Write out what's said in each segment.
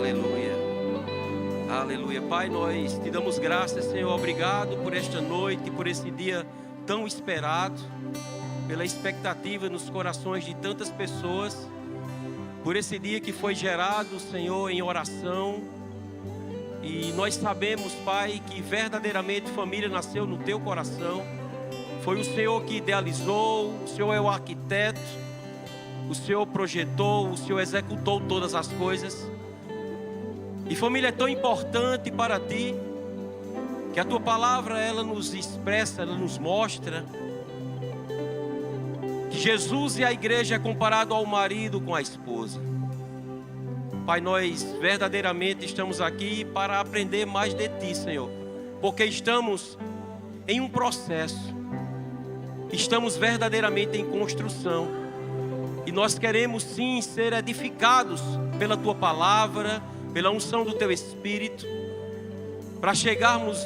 Aleluia. Aleluia. Pai, nós te damos graças, Senhor. Obrigado por esta noite, por esse dia tão esperado, pela expectativa nos corações de tantas pessoas, por esse dia que foi gerado, Senhor, em oração. E nós sabemos, Pai, que verdadeiramente família nasceu no teu coração. Foi o Senhor que idealizou, o Senhor é o arquiteto, o Senhor projetou, o Senhor executou todas as coisas. E família é tão importante para ti, que a tua palavra ela nos expressa, ela nos mostra que Jesus e a igreja é comparado ao marido com a esposa. Pai, nós verdadeiramente estamos aqui para aprender mais de ti, Senhor, porque estamos em um processo, estamos verdadeiramente em construção, e nós queremos sim ser edificados pela tua palavra, pela unção do teu Espírito, para chegarmos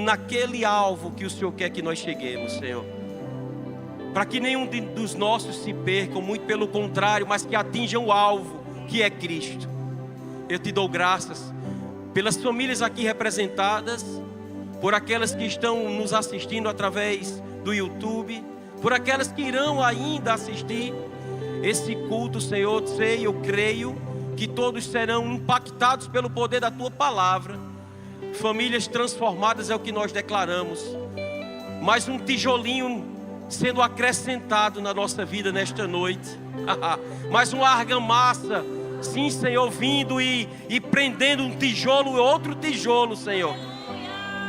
naquele alvo que o Senhor quer que nós cheguemos, Senhor. Para que nenhum dos nossos se percam, muito pelo contrário, mas que atinjam o alvo, que é Cristo. Eu te dou graças pelas famílias aqui representadas, por aquelas que estão nos assistindo através do YouTube, por aquelas que irão ainda assistir esse culto, Senhor. Sei, eu creio que todos serão impactados pelo poder da tua palavra. Famílias transformadas é o que nós declaramos. Mais um tijolinho sendo acrescentado na nossa vida nesta noite. Mais uma argamassa, sim, Senhor, vindo e prendendo um tijolo e outro tijolo, Senhor.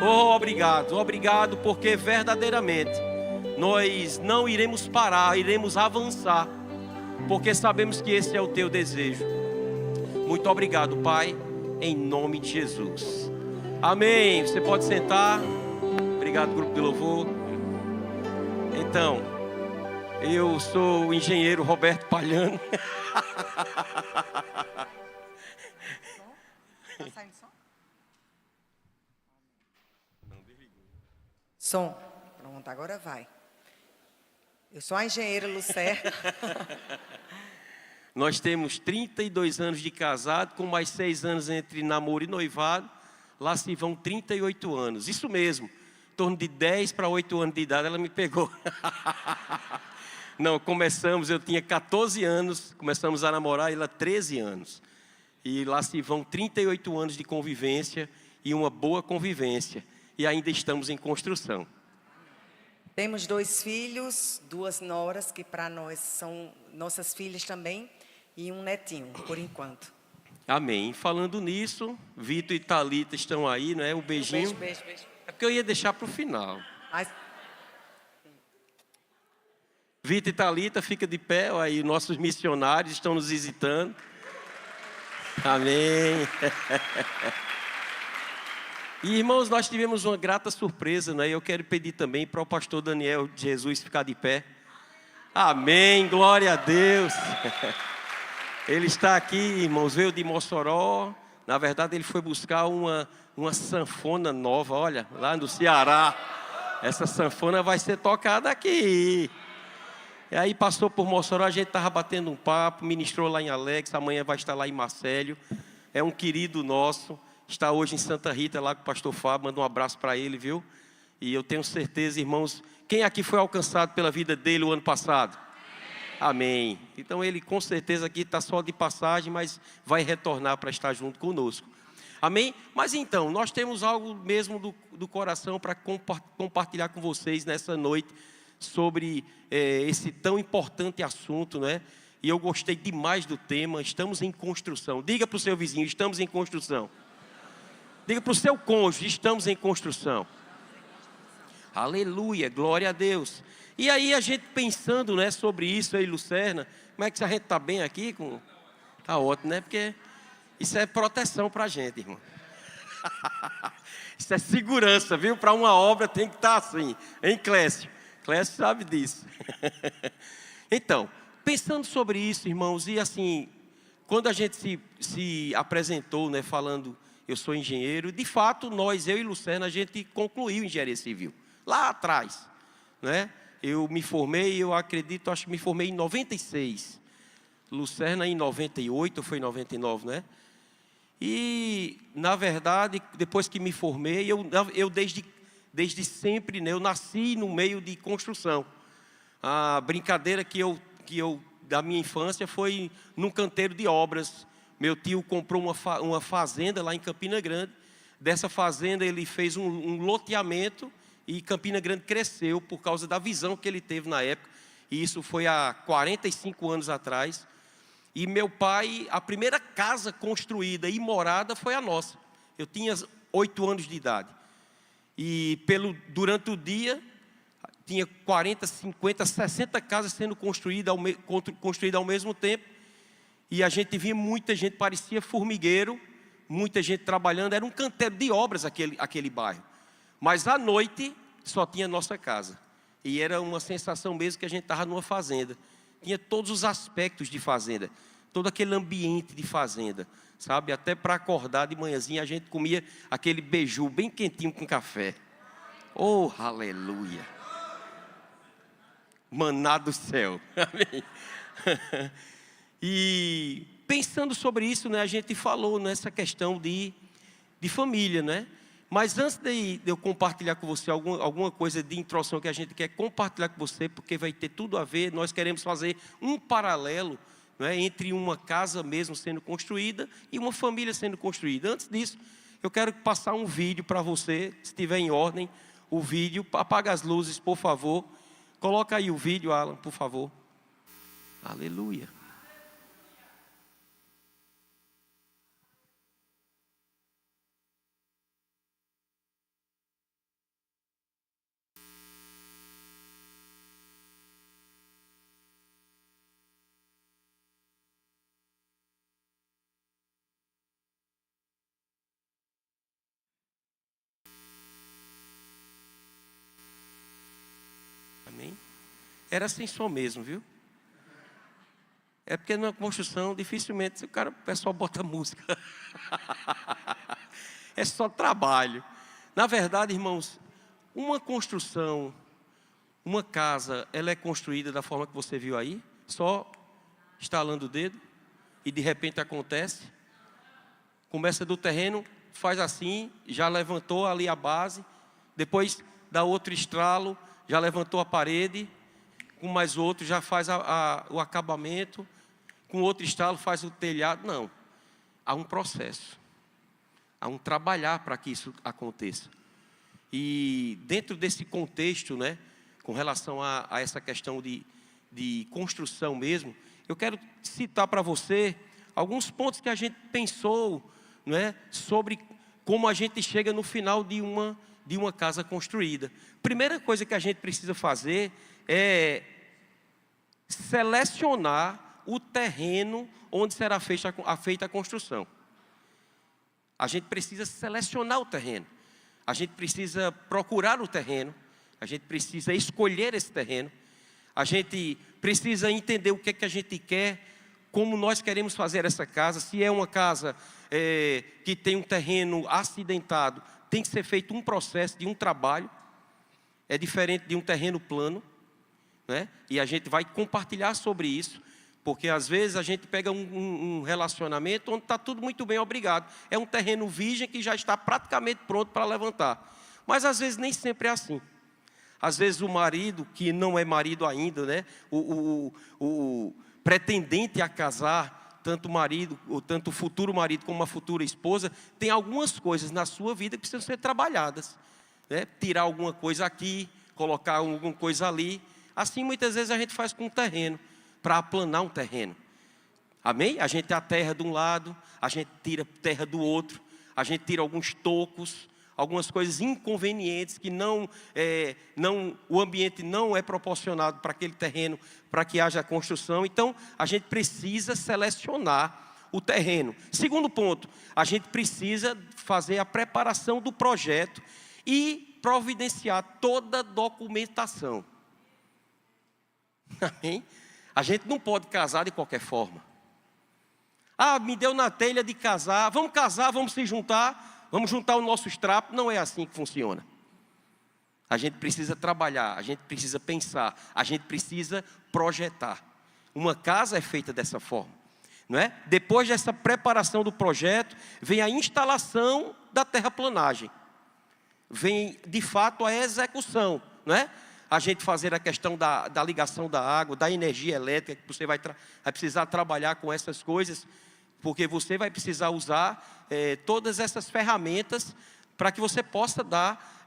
Oh, obrigado, obrigado, porque verdadeiramente nós não iremos parar, iremos avançar, porque sabemos que esse é o teu desejo. Muito obrigado, Pai, em nome de Jesus. Amém. Você pode sentar. Obrigado, grupo de louvor. Então, eu sou o engenheiro Roberto Palhano. Tá saindo som? Som. Pronto, agora vai. Eu sou a engenheira Lucerna. Nós temos 32 anos de casado, com mais 6 anos entre namoro e noivado. Lá se vão 38 anos. Isso mesmo, em torno de 10 para 8 anos de idade, ela me pegou. Não, começamos, eu tinha 14 anos, começamos a namorar, ela 13 anos. E lá se vão 38 anos de convivência e uma boa convivência. E ainda estamos em construção. Temos 2 filhos, 2 noras, que para nós são nossas filhas também, e um netinho, por enquanto. Amém. Falando nisso, Vitor e Thalita estão aí, não é? Um beijinho. Beijo. É porque eu ia deixar para o final. Mas... Vitor e Thalita, fica de pé, ó, aí nossos missionários estão nos visitando. Amém. E irmãos, nós tivemos uma grata surpresa, né? Eu quero pedir também para o pastor Daniel de Jesus ficar de pé. Amém, glória a Deus. Ele está aqui, irmãos, veio de Mossoró. Na verdade, ele foi buscar uma sanfona nova, olha, lá no Ceará. Essa sanfona vai ser tocada aqui. E aí passou por Mossoró, a gente estava batendo um papo, ministrou lá em Alex, amanhã vai estar lá em Marcélio. É um querido nosso, está hoje em Santa Rita, lá com o pastor Fábio, manda um abraço para ele, viu? E eu tenho certeza, irmãos, quem aqui foi alcançado pela vida dele o ano passado? Amém. Então ele com certeza aqui está só de passagem, mas vai retornar para estar junto conosco. Amém? Mas então, nós temos algo mesmo do coração para compartilhar com vocês nessa noite sobre esse tão importante assunto, né? E eu gostei demais do tema, estamos em construção. Diga para o seu vizinho, estamos em construção. Diga para o seu cônjuge, estamos em construção. Aleluia, glória a Deus. E aí a gente pensando, né, sobre isso aí, Lucerna, como é que a gente está bem aqui? Está ótimo, né? Porque isso é proteção para a gente, irmão. Isso é segurança, viu? Para uma obra tem que estar assim, hein, Clécio? Clécio sabe disso. Então, pensando sobre isso, irmãos, e assim, quando a gente se apresentou, né, falando, eu sou engenheiro, de fato, eu e Lucerna, a gente concluiu engenharia civil, lá atrás, né? Eu me formei, acho que me formei em 96. Lucerna em 98, ou foi em 99, né? E, na verdade, depois que me formei, eu desde sempre, né, eu nasci no meio de construção. A brincadeira que eu da minha infância foi num canteiro de obras. Meu tio comprou uma fazenda lá em Campina Grande. Dessa fazenda ele fez um loteamento e Campina Grande cresceu por causa da visão que ele teve na época. E isso foi há 45 anos atrás. E meu pai, a primeira casa construída e morada foi a nossa. Eu tinha 8 anos de idade. E durante o dia, tinha 40, 50, 60 casas sendo construídas ao mesmo tempo. E a gente via muita gente, parecia formigueiro, muita gente trabalhando. Era um canteiro de obras aquele bairro. Mas à noite, só tinha nossa casa. E era uma sensação mesmo que a gente estava numa fazenda. Tinha todos os aspectos de fazenda. Todo aquele ambiente de fazenda. Sabe? Até para acordar de manhãzinha, a gente comia aquele beiju bem quentinho com café. Oh, aleluia! Maná do céu. Amém. E pensando sobre isso, né, a gente falou nessa questão de família, né? Mas antes de eu compartilhar com você alguma coisa de introdução que a gente quer compartilhar com você, porque vai ter tudo a ver, nós queremos fazer um paralelo, né, entre uma casa mesmo sendo construída e uma família sendo construída. Antes disso, eu quero passar um vídeo para você, se estiver em ordem, o vídeo. Apaga as luzes, por favor. Coloca aí o vídeo, Alan, por favor. Aleluia. Amém? Era assim só mesmo, viu? É porque na construção, dificilmente o pessoal bota música. É só trabalho. Na verdade, irmãos, uma construção, uma casa, ela é construída da forma que você viu aí, só estalando o dedo, e de repente acontece. Começa do terreno, faz assim, já levantou ali a base, depois dá outro estralo, já levantou a parede, com mais outro já faz o acabamento, com outro estalo faz o telhado. Não, há um processo, há um trabalhar para que isso aconteça. E dentro desse contexto, né, com relação a essa questão de construção mesmo, eu quero citar para você alguns pontos que a gente pensou, né, sobre como a gente chega no final de uma casa construída. Primeira coisa que a gente precisa fazer é selecionar o terreno onde será feita a construção. A gente precisa selecionar o terreno. A gente precisa procurar o terreno. A gente precisa escolher esse terreno. A gente precisa entender o que é que a gente quer, como nós queremos fazer essa casa. Se é uma casa que tem um terreno acidentado, tem que ser feito um processo de um trabalho. É diferente de um terreno plano, né? E a gente vai compartilhar sobre isso, porque às vezes a gente pega um relacionamento onde está tudo muito bem, obrigado. É um terreno virgem que já está praticamente pronto para levantar. Mas às vezes nem sempre é assim. Às vezes o marido, que não é marido ainda, né? O pretendente a casar, tanto o marido, ou tanto o futuro marido como a futura esposa, tem algumas coisas na sua vida que precisam ser trabalhadas, né? Tirar alguma coisa aqui, colocar alguma coisa ali. Assim muitas vezes a gente faz com um terreno, para aplanar um terreno. Amém? A gente tem a terra de um lado, a gente tira a terra do outro, a gente tira alguns tocos, algumas coisas inconvenientes que o ambiente não é proporcionado para aquele terreno, para que haja construção. Então, a gente precisa selecionar o terreno. Segundo ponto, a gente precisa fazer a preparação do projeto e providenciar toda a documentação. Amém? A gente não pode casar de qualquer forma. Ah, me deu na telha de casar, vamos se juntar, vamos juntar os nossos trapos. Não é assim que funciona. A gente precisa trabalhar, a gente precisa pensar, a gente precisa projetar. Uma casa é feita dessa forma. não é? Depois dessa preparação do projeto, vem a instalação da terraplanagem. Vem, de fato, a execução, não é? A gente fazer a questão da ligação da água, da energia elétrica, que você vai precisar trabalhar com essas coisas, porque você vai precisar usar todas essas ferramentas para que você possa dar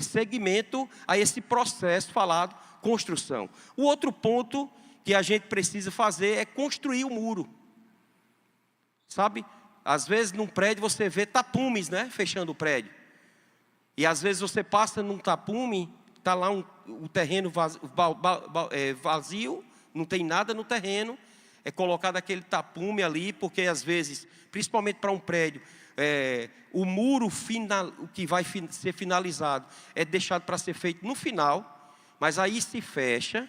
seguimento a esse processo falado, construção. O outro ponto que a gente precisa fazer é construir o muro. Sabe? Às vezes num prédio você vê tapumes, né? Fechando o prédio. E às vezes você passa num tapume, está lá o terreno vazio, não tem nada no terreno, é colocado aquele tapume ali, porque às vezes, principalmente para um prédio, o muro final, o que vai ser finalizado é deixado para ser feito no final, mas aí se fecha,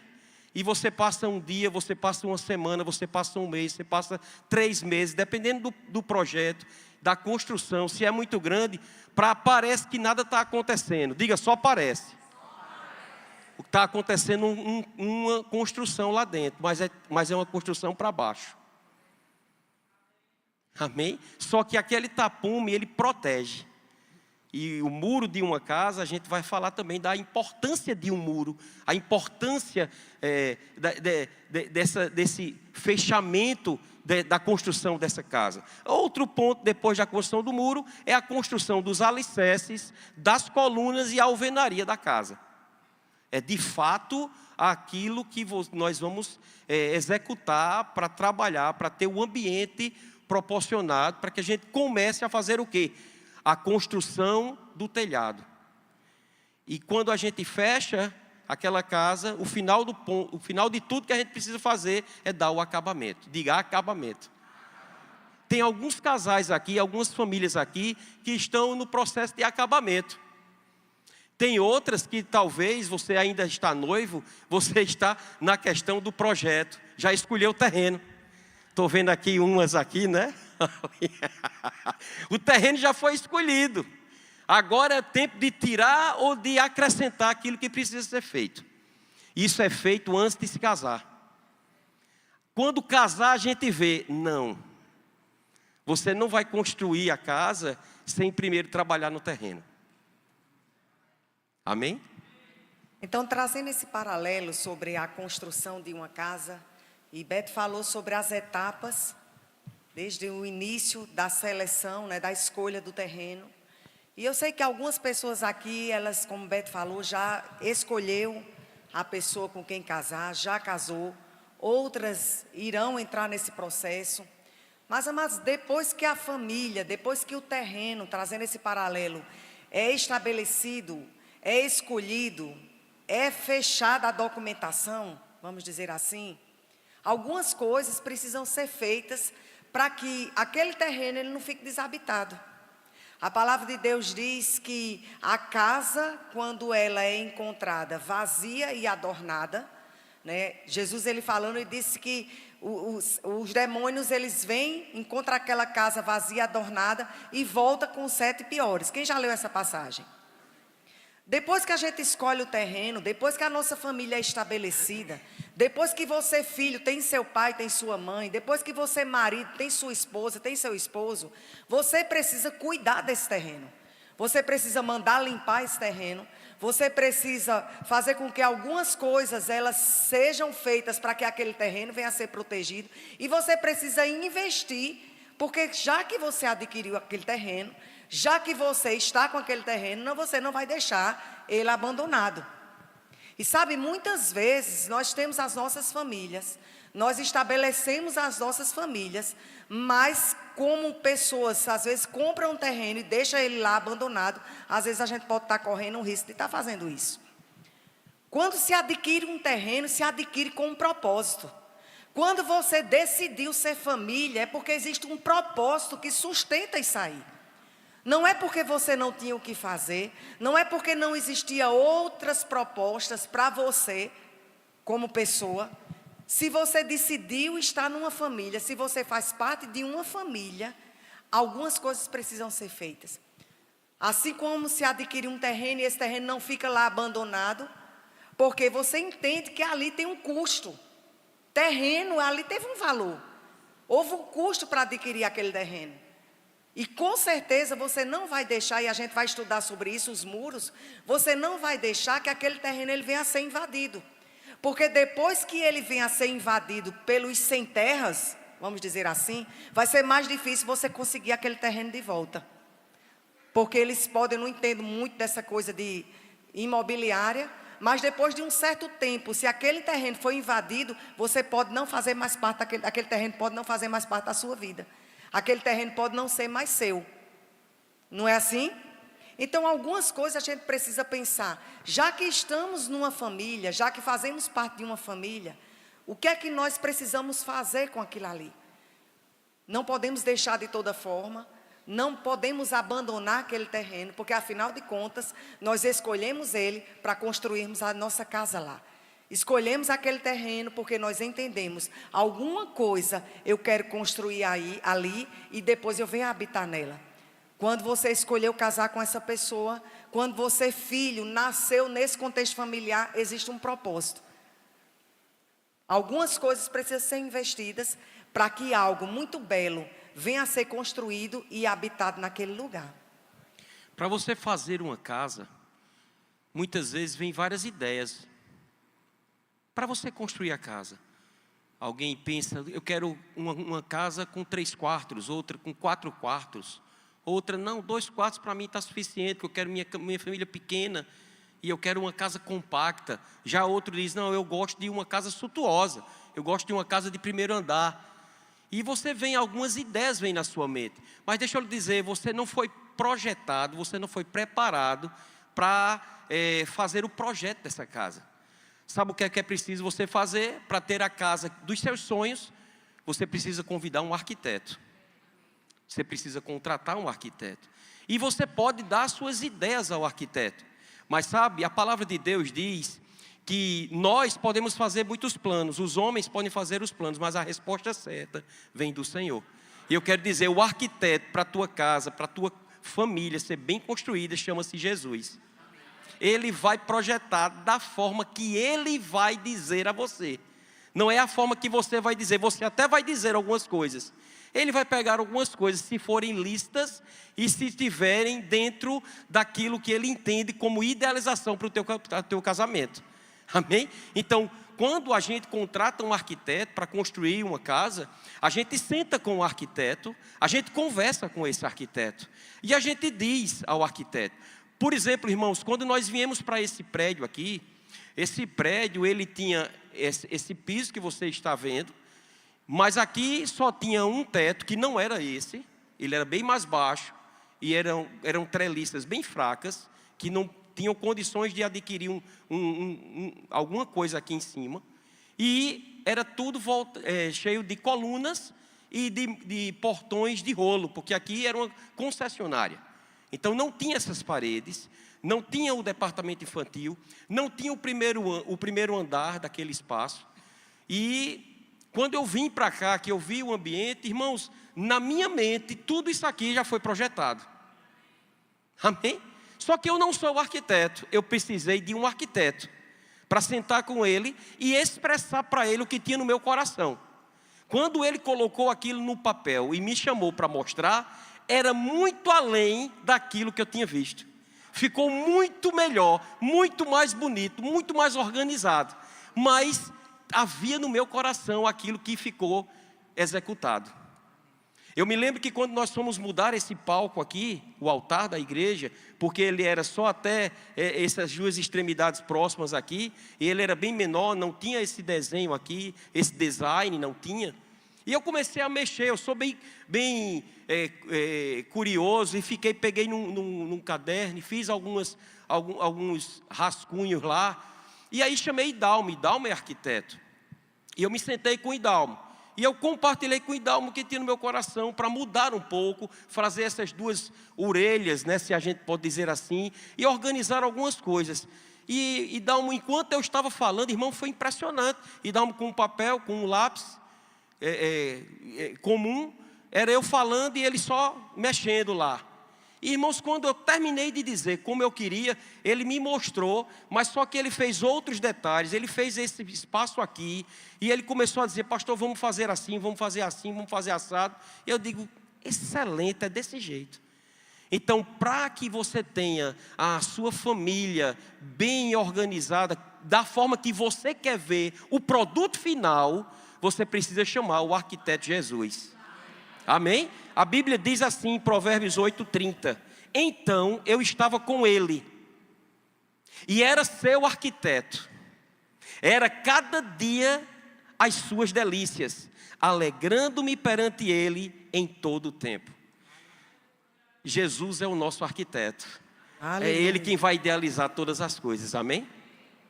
e você passa um dia, você passa uma semana, você passa um mês, você passa 3 meses, dependendo do projeto, da construção, se é muito grande, parece que nada está acontecendo. Diga, só parece. Está acontecendo uma construção lá dentro, mas é uma construção para baixo. Amém? Só que aquele tapume, ele protege. E o muro de uma casa, a gente vai falar também da importância de um muro, a importância desse fechamento da construção dessa casa. Outro ponto, depois da construção do muro, é a construção dos alicerces, das colunas e a alvenaria da casa. É de fato aquilo que nós vamos executar para trabalhar, para ter o ambiente proporcionado, para que a gente comece a fazer o quê? A construção do telhado. E quando a gente fecha aquela casa, o final de tudo que a gente precisa fazer é dar o acabamento. Diga acabamento. Tem alguns casais aqui, algumas famílias aqui, que estão no processo de acabamento. Tem outras que talvez você ainda está noivo, você está na questão do projeto, já escolheu o terreno. Estou vendo aqui umas aqui, né? O terreno já foi escolhido. Agora é tempo de tirar ou de acrescentar aquilo que precisa ser feito. Isso é feito antes de se casar. Quando casar a gente vê, não. Você não vai construir a casa sem primeiro trabalhar no terreno. Amém? Então, trazendo esse paralelo sobre a construção de uma casa, e Beto falou sobre as etapas, desde o início da seleção, né, da escolha do terreno. E eu sei que algumas pessoas aqui, elas, como Beto falou, já escolheu a pessoa com quem casar, já casou. Outras irão entrar nesse processo. Mas, amados, depois que a família, depois que o terreno, trazendo esse paralelo, é estabelecido, é escolhido, é fechada a documentação, vamos dizer assim, algumas coisas precisam ser feitas para que aquele terreno ele não fique desabitado. A palavra de Deus diz que a casa, quando ela é encontrada vazia e adornada, né? Jesus ele falando, ele disse que os demônios eles vêm, encontram aquela casa vazia, adornada e volta com 7 piores. Quem já leu essa passagem? Depois que a gente escolhe o terreno, depois que a nossa família é estabelecida, depois que você, filho, tem seu pai, tem sua mãe, depois que você, marido, tem sua esposa, tem seu esposo, você precisa cuidar desse terreno. Você precisa mandar limpar esse terreno. Você precisa fazer com que algumas coisas elas sejam feitas para que aquele terreno venha a ser protegido. E você precisa investir, porque já que você adquiriu aquele terreno, já que você está com aquele terreno, você não vai deixar ele abandonado. E sabe, muitas vezes nós temos as nossas famílias, nós estabelecemos as nossas famílias, mas como pessoas às vezes compram um terreno e deixam ele lá abandonado, às vezes a gente pode estar correndo o risco de estar fazendo isso. Quando se adquire um terreno, se adquire com um propósito. Quando você decidiu ser família, é porque existe um propósito que sustenta isso aí. Não é porque você não tinha o que fazer, não é porque não existia outras propostas para você, como pessoa. Se você decidiu estar numa família, se você faz parte de uma família, algumas coisas precisam ser feitas. Assim como se adquirir um terreno e esse terreno não fica lá abandonado, porque você entende que ali tem um custo. Terreno ali teve um valor. Houve um custo para adquirir aquele terreno. E com certeza você não vai deixar, e a gente vai estudar sobre isso, os muros, você não vai deixar que aquele terreno ele venha a ser invadido. Porque depois que ele venha a ser invadido pelos sem terras, vamos dizer assim, vai ser mais difícil você conseguir aquele terreno de volta. Porque eles podem, não entendo muito dessa coisa de imobiliária, mas depois de um certo tempo, se aquele terreno for invadido, você pode não fazer mais parte aquele terreno pode não fazer mais parte da sua vida. Aquele terreno pode não ser mais seu. Não é assim? Então, algumas coisas a gente precisa pensar. Já que estamos numa família, já que fazemos parte de uma família, o que é que nós precisamos fazer com aquilo ali? Não podemos deixar de toda forma. Não podemos abandonar aquele terreno, porque afinal de contas, nós escolhemos ele para construirmos a nossa casa lá. Escolhemos aquele terreno porque nós entendemos, alguma coisa eu quero construir ali e depois eu venho habitar nela. Quando você escolheu casar com essa pessoa, quando você, filho, nasceu nesse contexto familiar, existe um propósito. Algumas coisas precisam ser investidas para que algo muito belo venha a ser construído e habitado naquele lugar. Para você fazer uma casa, muitas vezes vem várias ideias. Para você construir a casa, alguém pensa, eu quero uma casa com 3 quartos, outra com 4 quartos, outra, não, 2 quartos para mim está suficiente, porque eu quero minha família pequena, e eu quero uma casa compacta. Já outro diz, não, eu gosto de uma casa suntuosa, eu gosto de uma casa de primeiro andar. E você vem, algumas ideias vêm na sua mente. Mas deixa eu lhe dizer, você não foi projetado, você não foi preparado para fazer o projeto dessa casa. Sabe o que é preciso você fazer para ter a casa dos seus sonhos? Você precisa convidar um arquiteto. Você precisa contratar um arquiteto. E você pode dar suas ideias ao arquiteto. Mas sabe, a palavra de Deus diz que nós podemos fazer muitos planos, os homens podem fazer os planos, mas a resposta certa vem do Senhor. E eu quero dizer, o arquiteto para a tua casa, para a tua família ser bem construída, chama-se Jesus. Ele vai projetar da forma que Ele vai dizer a você. Não é a forma que você vai dizer, você até vai dizer algumas coisas. Ele vai pegar algumas coisas, se forem lícitas e se estiverem dentro daquilo que Ele entende como idealização para o teu casamento. Amém? Então, quando a gente contrata um arquiteto para construir uma casa, a gente senta com o arquiteto, a gente conversa com esse arquiteto e a gente diz ao arquiteto. Por exemplo, irmãos, quando nós viemos para esse prédio aqui, esse prédio ele tinha esse piso que você está vendo, mas aqui só tinha um teto que não era esse, ele era bem mais baixo e eram treliças bem fracas que não tinham condições de adquirir alguma coisa aqui em cima. E era tudo cheio de colunas e de portões de rolo, porque aqui era uma concessionária. Então não tinha essas paredes, não tinha o departamento infantil, não tinha o primeiro andar daquele espaço. E quando eu vim para cá, que eu vi o ambiente, irmãos, na minha mente, tudo isso aqui já foi projetado. Amém? Só que eu não sou o arquiteto, eu precisei de um arquiteto para sentar com ele e expressar para ele o que tinha no meu coração. Quando ele colocou aquilo no papel e me chamou para mostrar, era muito além daquilo que eu tinha visto. Ficou muito melhor, muito mais bonito, muito mais organizado. Mas havia no meu coração aquilo que ficou executado. Eu me lembro que quando nós fomos mudar esse palco aqui, o altar da igreja, porque ele era só até essas duas extremidades próximas aqui, e ele era bem menor, não tinha esse desenho aqui, esse design não tinha. E eu comecei a mexer, eu sou bem curioso, e peguei num caderno, e fiz alguns rascunhos lá, e aí chamei Idalmo é arquiteto, e eu me sentei com o Idalmo. E eu compartilhei com o Idalmo o que tinha no meu coração para mudar um pouco, fazer essas duas orelhas, né, se a gente pode dizer assim, e organizar algumas coisas. E Idalmo, enquanto eu estava falando, irmão, foi impressionante. Idalmo com um papel, com um lápis comum, era eu falando e ele só mexendo lá. E, irmãos, quando eu terminei de dizer como eu queria, ele me mostrou, mas só que ele fez outros detalhes, ele fez esse espaço aqui, e ele começou a dizer, pastor, vamos fazer assim, vamos fazer assim, vamos fazer assado. E eu digo, excelente, é desse jeito. Então, para que você tenha a sua família bem organizada, da forma que você quer ver o produto final, você precisa chamar o arquiteto Jesus. Amém? A Bíblia diz assim em Provérbios 8:30. Então eu estava com ele, e era seu arquiteto. Era cada dia as suas delícias, alegrando-me perante ele em todo o tempo. Jesus é o nosso arquiteto. Aleluia. É ele quem vai idealizar todas as coisas, amém?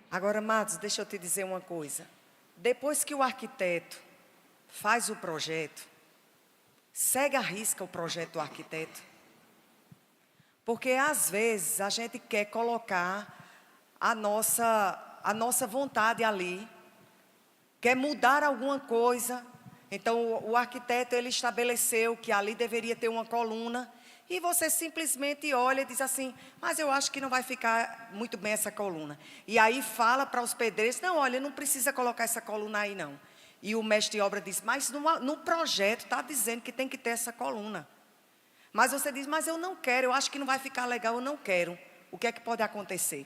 Agora, amados, deixa eu te dizer uma coisa. Depois que o arquiteto faz o projeto, segue à risca o projeto do arquiteto. Porque às vezes a gente quer colocar a nossa vontade ali, quer mudar alguma coisa. Então o arquiteto, ele estabeleceu que ali deveria ter uma coluna, e você simplesmente olha e diz assim, mas eu acho que não vai ficar muito bem essa coluna. E aí fala para os pedreiros, não, olha, não precisa colocar essa coluna aí não. E o mestre de obra diz, mas no projeto está dizendo que tem que ter essa coluna. Mas você diz, mas eu não quero, eu acho que não vai ficar legal, eu não quero. O que é que pode acontecer?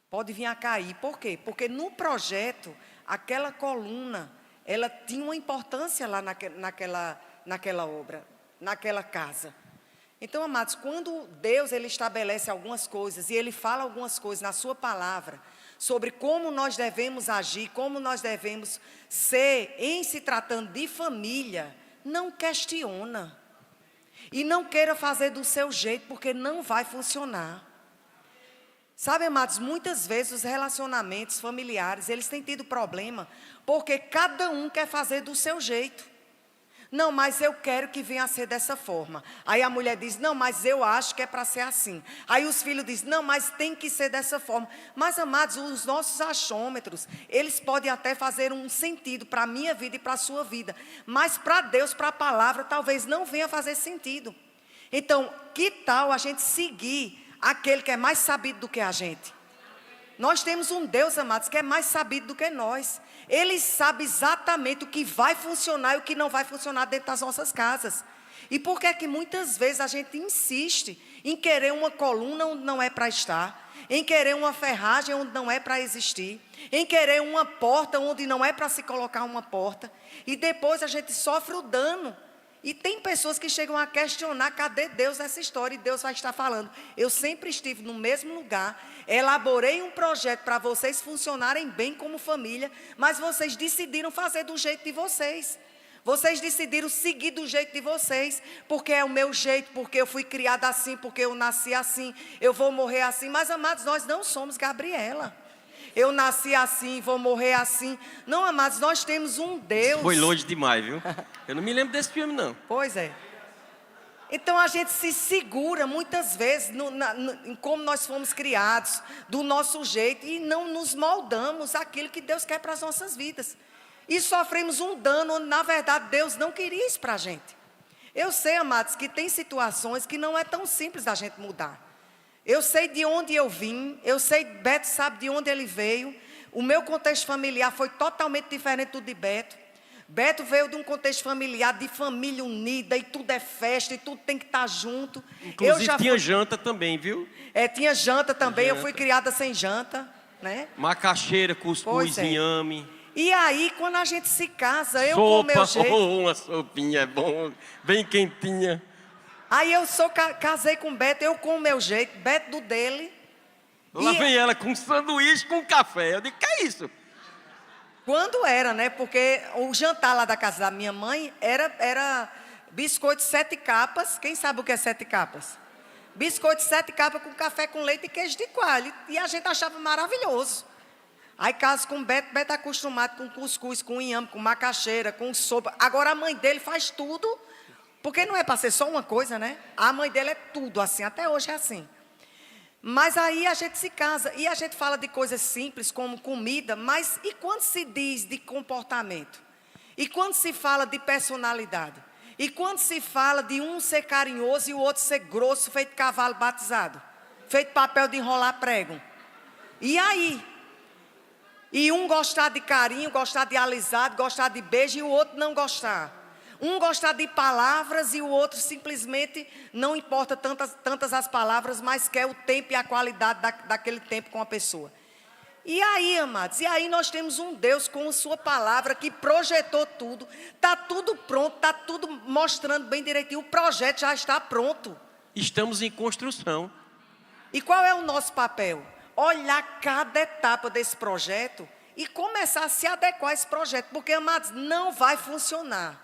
Pode vir a cair. Por quê? Porque no projeto, aquela coluna, ela tinha uma importância lá naquela obra, naquela casa. Então, amados, quando Deus ele estabelece algumas coisas e Ele fala algumas coisas na sua palavra, sobre como nós devemos agir, como nós devemos ser em se tratando de família, não questiona. E não queira fazer do seu jeito, porque não vai funcionar. Sabe, amados, muitas vezes os relacionamentos familiares, eles têm tido problema, porque cada um quer fazer do seu jeito. Não, mas eu quero que venha a ser dessa forma. Aí a mulher diz, não, mas eu acho que é para ser assim. Aí os filhos dizem, não, mas tem que ser dessa forma. Mas, amados, os nossos achômetros, eles podem até fazer um sentido para a minha vida e para a sua vida. Mas para Deus, para a palavra, talvez não venha fazer sentido. Então, que tal a gente seguir aquele que é mais sabido do que a gente? Nós temos um Deus, amados, que é mais sabido do que nós. Ele sabe exatamente o que vai funcionar e o que não vai funcionar dentro das nossas casas. E por que é que muitas vezes a gente insiste em querer uma coluna onde não é para estar, em querer uma ferragem onde não é para existir, em querer uma porta onde não é para se colocar uma porta, e depois a gente sofre o dano. E tem pessoas que chegam a questionar, cadê Deus nessa história? E Deus vai estar falando, eu sempre estive no mesmo lugar, elaborei um projeto para vocês funcionarem bem como família, mas vocês decidiram fazer do jeito de vocês. Vocês decidiram seguir do jeito de vocês, porque é o meu jeito, porque eu fui criada assim, porque eu nasci assim, eu vou morrer assim. Mas, amados, nós não somos Gabriela. Eu nasci assim, vou morrer assim. Não, amados, nós temos um Deus. Foi longe demais, viu? Eu não me lembro desse filme, não. Pois é. Então a gente se segura muitas vezes em como nós fomos criados, do nosso jeito, e não nos moldamos aquilo que Deus quer para as nossas vidas. E sofremos um dano onde, na verdade, Deus não queria isso para a gente. Eu sei, amados, que tem situações que não é tão simples da gente mudar. Eu sei de onde eu vim, eu sei, Beto sabe de onde ele veio. O meu contexto familiar foi totalmente diferente do de Beto. Beto veio de um contexto familiar, de família unida, e tudo é festa, e tudo tem que estar junto. Inclusive tinha janta também, viu? Tinha janta também, eu fui criada sem janta, né? Macaxeira, cuscuz, inhame. E aí, quando a gente se casa, eu com o meu jeito... Uma sopinha é bom, bem quentinha. Aí eu casei com Beto, eu com o meu jeito, Beto do dele. Lá vem ela com sanduíche, com café. Eu digo, que é isso? Quando era, né? Porque o jantar lá da casa da minha mãe era biscoito 7 capas. Quem sabe o que é 7 capas? Biscoito 7 capas com café com leite e queijo de coalho. E a gente achava maravilhoso. Aí caso com Beto, Beto é acostumado com cuscuz, com inhame, com macaxeira, com sopa. Agora a mãe dele faz tudo, porque não é para ser só uma coisa, né? A mãe dele é tudo assim, até hoje é assim. Mas aí a gente se casa e a gente fala de coisas simples como comida, mas e quando se diz de comportamento? E quando se fala de personalidade? E quando se fala de um ser carinhoso e o outro ser grosso, feito cavalo batizado, feito papel de enrolar prego. E aí? E um gostar de carinho, gostar de alisado, gostar de beijo e o outro não gostar. Um gostar de palavras e o outro simplesmente não importa tantas as palavras, mas quer o tempo e a qualidade daquele tempo com a pessoa. E aí, amados, e aí nós temos um Deus com a sua palavra que projetou tudo, está tudo pronto, está tudo mostrando bem direitinho, o projeto já está pronto. Estamos em construção. E qual é o nosso papel? Olhar cada etapa desse projeto e começar a se adequar a esse projeto, porque, amados, não vai funcionar.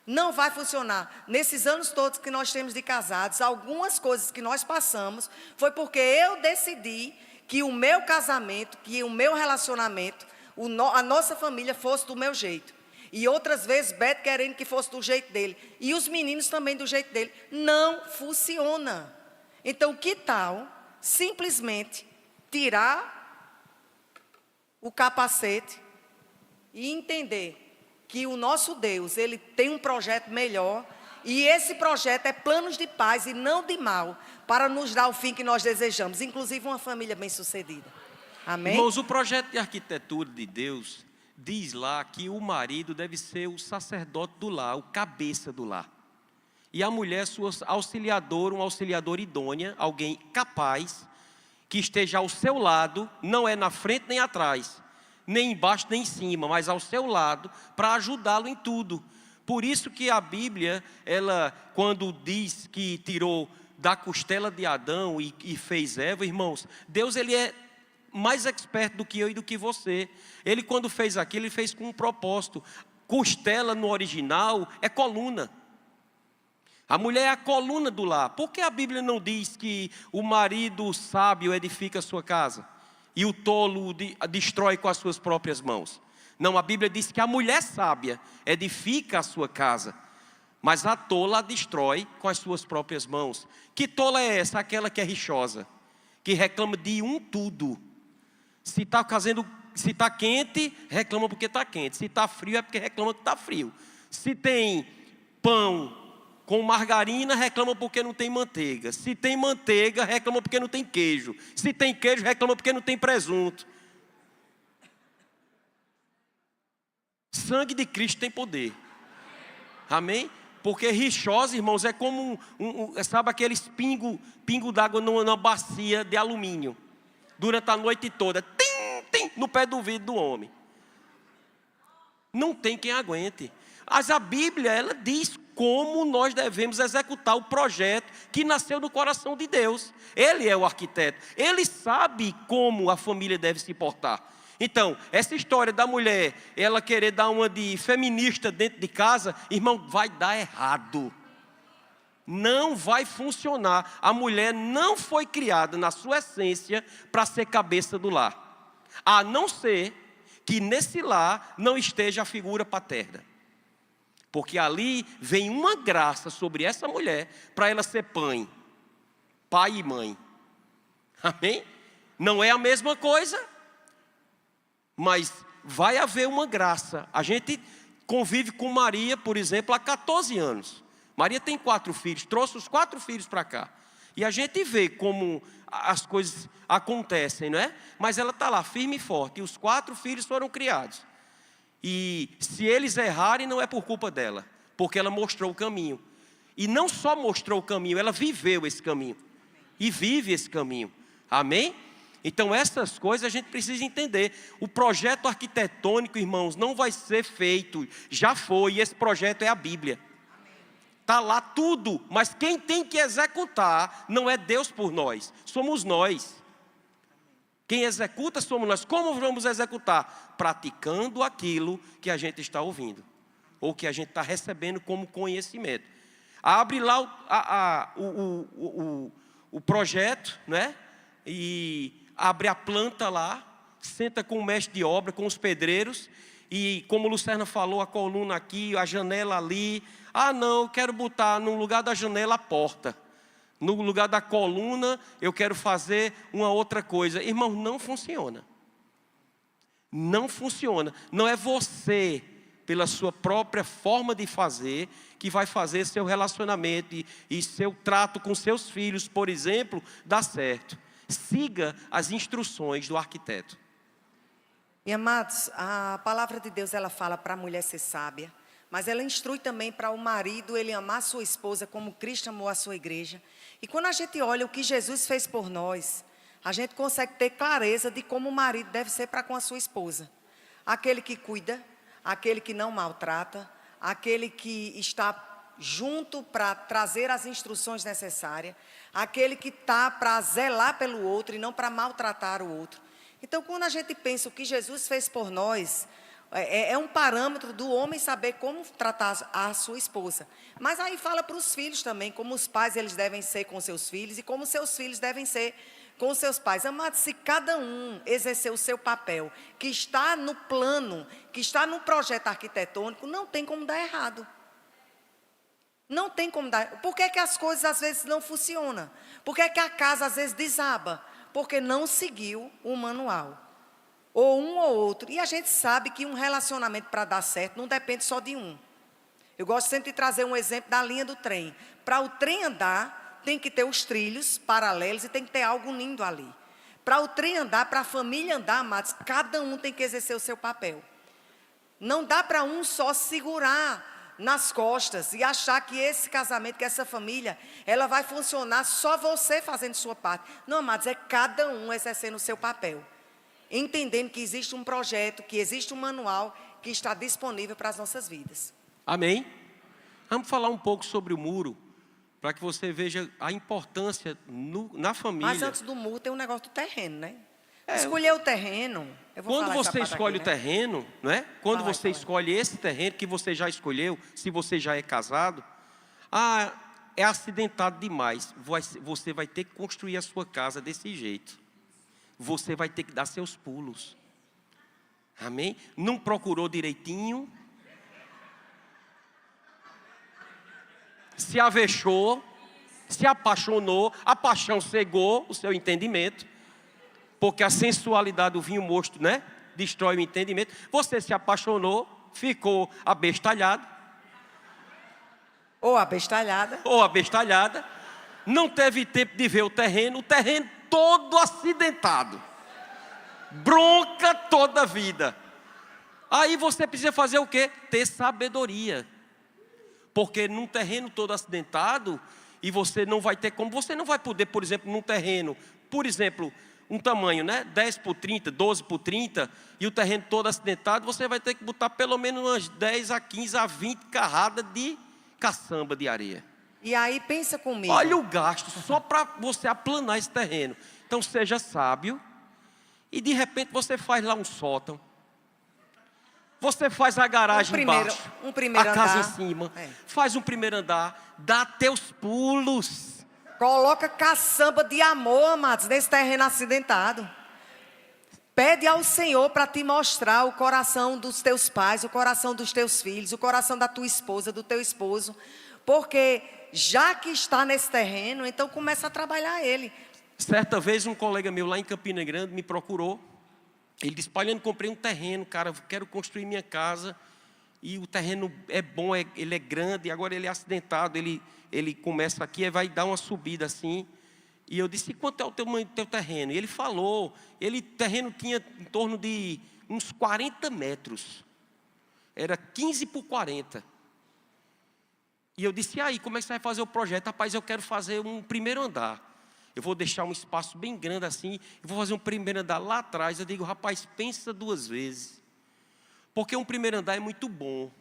Não vai funcionar. Nesses anos todos que nós temos de casados, algumas coisas que nós passamos foi porque eu decidi que o meu casamento, que o meu relacionamento, a nossa família fosse do meu jeito. E outras vezes, Beto querendo que fosse do jeito dele. E os meninos também do jeito dele. Não funciona. Então, que tal simplesmente tirar o capacete e entender que o nosso Deus, Ele tem um projeto melhor. E esse projeto é planos de paz e não de mal, para nos dar o fim que nós desejamos, inclusive uma família bem-sucedida. Amém? Irmãos, o projeto de arquitetura de Deus diz lá que o marido deve ser o sacerdote do lar, o cabeça do lar. E a mulher, sua auxiliadora, uma auxiliadora idônea, alguém capaz, que esteja ao seu lado, não é na frente nem atrás, nem embaixo nem em cima, mas ao seu lado, para ajudá-lo em tudo. Por isso que a Bíblia, ela, quando diz que tirou da costela de Adão e fez Eva, irmãos, Deus, Ele é mais expert do que eu e do que você. Ele, quando fez aquilo, Ele fez com um propósito. Costela, no original, é coluna. A mulher é a coluna do lar. Por que a Bíblia não diz que o marido sábio edifica a sua casa e o tolo destrói com as suas próprias mãos? Não, a Bíblia diz que a mulher sábia edifica a sua casa, mas a tola a destrói com as suas próprias mãos. Que tola é essa? Aquela que é rixosa, que reclama de um tudo. Se está quente, reclama porque está quente. Se está frio, é porque reclama que está frio. Se tem pão com margarina, reclama porque não tem manteiga. Se tem manteiga, reclama porque não tem queijo. Se tem queijo, reclama porque não tem presunto. Sangue de Cristo tem poder. Amém? Porque rixosa, irmãos, é como sabe aqueles pingo d'água numa bacia de alumínio. Durante a noite toda. Tim, tim, no pé do vidro do homem. Não tem quem aguente. Mas a Bíblia, ela diz como nós devemos executar o projeto que nasceu no coração de Deus. Ele é o arquiteto. Ele sabe como a família deve se portar. Então, essa história da mulher, ela querer dar uma de feminista dentro de casa, irmão, vai dar errado. Não vai funcionar. A mulher não foi criada na sua essência para ser cabeça do lar. A não ser que nesse lar não esteja a figura paterna. Porque ali vem uma graça sobre essa mulher para ela ser pai e mãe. Amém? Não é a mesma coisa, mas vai haver uma graça. A gente convive com Maria, por exemplo, há 14 anos. Maria tem 4 filhos, trouxe os 4 filhos para cá. E a gente vê como as coisas acontecem, não é? Mas ela está lá, firme e forte. E os 4 filhos foram criados. E se eles errarem, não é por culpa dela, porque ela mostrou o caminho. E não só mostrou o caminho, ela viveu esse caminho. E vive esse caminho. Amém? Então essas coisas a gente precisa entender. O projeto arquitetônico, irmãos, não vai ser feito. Já foi, e esse projeto é a Bíblia. Está lá tudo, mas quem tem que executar não é Deus por nós, somos nós. Quem executa somos nós. Como vamos executar? Praticando aquilo que a gente está ouvindo, ou que a gente está recebendo como conhecimento. Abre lá o projeto, né? E abre a planta lá, senta com o mestre de obra, com os pedreiros, e como Lucerna falou, a coluna aqui, a janela ali. Ah, não, eu quero botar no lugar da janela a porta. No lugar da coluna, eu quero fazer uma outra coisa. Irmão, não funciona. Não funciona. Não é você pela sua própria forma de fazer, que vai fazer seu relacionamento e seu trato com seus filhos, por exemplo, dar certo. Siga as instruções do arquiteto. E amados, a palavra de Deus, ela fala para a mulher ser sábia, mas ela instrui também para o marido ele amar a sua esposa como Cristo amou a sua igreja. E quando a gente olha o que Jesus fez por nós, a gente consegue ter clareza de como o marido deve ser para com a sua esposa. Aquele que cuida, aquele que não maltrata, aquele que está junto para trazer as instruções necessárias, aquele que está para zelar pelo outro e não para maltratar o outro. Então, quando a gente pensa o que Jesus fez por nós, é um parâmetro do homem saber como tratar a sua esposa. Mas aí fala para os filhos também, como os pais eles devem ser com seus filhos e como seus filhos devem ser com seus pais. Amados, se cada um exercer o seu papel, que está no plano, que está no projeto arquitetônico, não tem como dar errado. Não tem como dar. Por que que as coisas às vezes não funcionam? Por que que a casa às vezes desaba? Porque não seguiu o manual. Ou um ou outro. E a gente sabe que um relacionamento para dar certo não depende só de um. Eu gosto sempre de trazer um exemplo da linha do trem. Para o trem andar, tem que ter os trilhos paralelos e tem que ter algo lindo ali. Para o trem andar, para a família andar, amados, cada um tem que exercer o seu papel. Não dá para um só segurar nas costas e achar que esse casamento, que essa família, ela vai funcionar só você fazendo sua parte. Não, amados, é cada um exercendo o seu papel. Entendendo que existe um projeto, que existe um manual que está disponível para as nossas vidas. Amém? Vamos falar um pouco sobre o muro, para que você veja a importância na família. Mas antes do muro tem um negócio do terreno, né? Escolher o terreno. Quando você escolhe o terreno, não é? Quando você escolhe esse terreno que você já escolheu, se você já é casado, é acidentado demais. Você vai ter que construir a sua casa desse jeito. Você vai ter que dar seus pulos. Amém? Não procurou direitinho. Se avexou, se apaixonou, a paixão cegou o seu entendimento, porque a sensualidade do vinho mosto, né, destrói o entendimento. Você se apaixonou, ficou abestalhado. Ou abestalhada. Ou abestalhada. Não teve tempo de ver o terreno todo acidentado. Bronca toda a vida. Aí você precisa fazer o quê? Ter sabedoria. Porque num terreno todo acidentado, e você não vai ter como, você não vai poder, por exemplo, num terreno, por exemplo, um tamanho, né? 10 por 30, 12 por 30, e o terreno todo acidentado, você vai ter que botar pelo menos umas 10 a 15 a 20 carradas de caçamba de areia. E aí pensa comigo. Olha o gasto só para você aplanar esse terreno. Então seja sábio, e de repente você faz lá um sótão. Você faz a garagem embaixo, a casa em cima, faz um primeiro andar, dá teus pulos. Coloca caçamba de amor, amados, nesse terreno acidentado. Pede ao Senhor para te mostrar o coração dos teus pais, o coração dos teus filhos, o coração da tua esposa, do teu esposo. Porque já que está nesse terreno, então começa a trabalhar ele. Certa vez um colega meu lá em Campina Grande me procurou. Ele disse: Pauliano, comprei um terreno, cara, quero construir minha casa. E o terreno é bom, ele é grande, agora ele é acidentado. Ele começa aqui e vai dar uma subida assim. E eu disse: e quanto é o tamanho do teu terreno? E ele falou, o terreno tinha em torno de uns 40 metros. Era 15 por 40. E eu disse: e aí, como é que você vai fazer o projeto? Rapaz, eu quero fazer um primeiro andar. Eu vou deixar um espaço bem grande assim, eu vou fazer um primeiro andar lá atrás. Eu digo: rapaz, pensa duas vezes. Porque um primeiro andar é muito bom.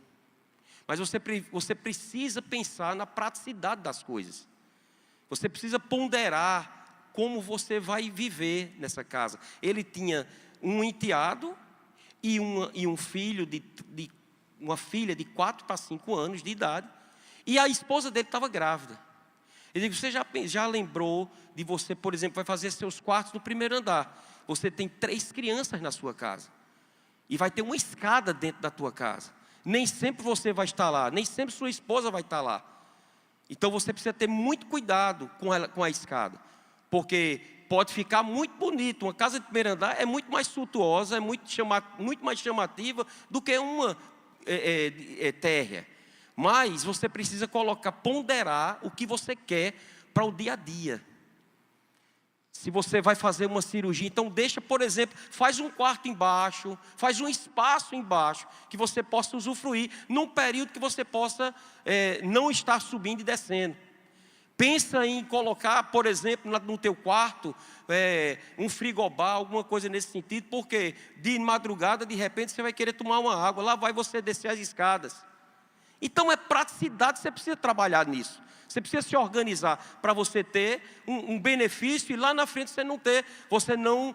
Mas você precisa pensar na praticidade das coisas. Você precisa ponderar como você vai viver nessa casa. Ele tinha um enteado e um filho, uma filha de 4 para 5 anos de idade. E a esposa dele estava grávida. Eu digo: você já lembrou de você, por exemplo, vai fazer seus quartos no primeiro andar. Você tem 3 crianças na sua casa. E vai ter uma escada dentro da tua casa. Nem sempre você vai estar lá, nem sempre sua esposa vai estar lá. Então você precisa ter muito cuidado com a escada. Porque pode ficar muito bonito. Uma casa de primeiro andar é muito mais suntuosa, é muito mais chamativa do que uma térrea. Mas você precisa ponderar o que você quer para o dia a dia. Se você vai fazer uma cirurgia, então deixa, por exemplo, faz um quarto embaixo, faz um espaço embaixo, que você possa usufruir, num período que você possa não estar subindo e descendo. Pensa em colocar, por exemplo, no teu quarto, um frigobar, alguma coisa nesse sentido, porque de madrugada, de repente, você vai querer tomar uma água, lá vai você descer as escadas. Então é praticidade, você precisa trabalhar nisso. Você precisa se organizar para você ter um benefício e lá na frente você não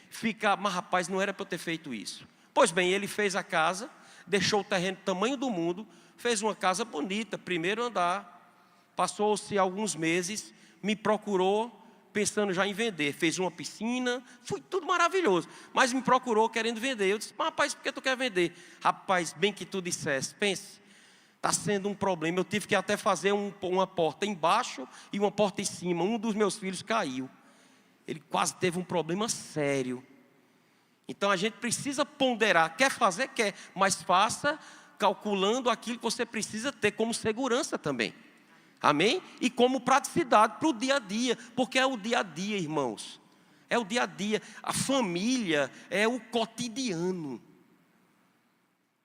ficar, mas rapaz, não era para eu ter feito isso. Pois bem, ele fez a casa, deixou o terreno do tamanho do mundo, fez uma casa bonita, primeiro andar. Passou-se alguns meses, me procurou pensando já em vender. Fez uma piscina, foi tudo maravilhoso. Mas me procurou querendo vender. Eu disse, mas rapaz, por que tu quer vender? Rapaz, bem que tu dissesse, pense, está sendo um problema. Eu tive que até fazer uma porta embaixo e uma porta em cima. Um dos meus filhos caiu. Ele quase teve um problema sério. Então a gente precisa ponderar. Quer fazer? Quer. Mas faça calculando aquilo que você precisa ter como segurança também. Amém? E como praticidade para o dia a dia. Porque é o dia a dia, irmãos. É o dia a dia. A família é o cotidiano.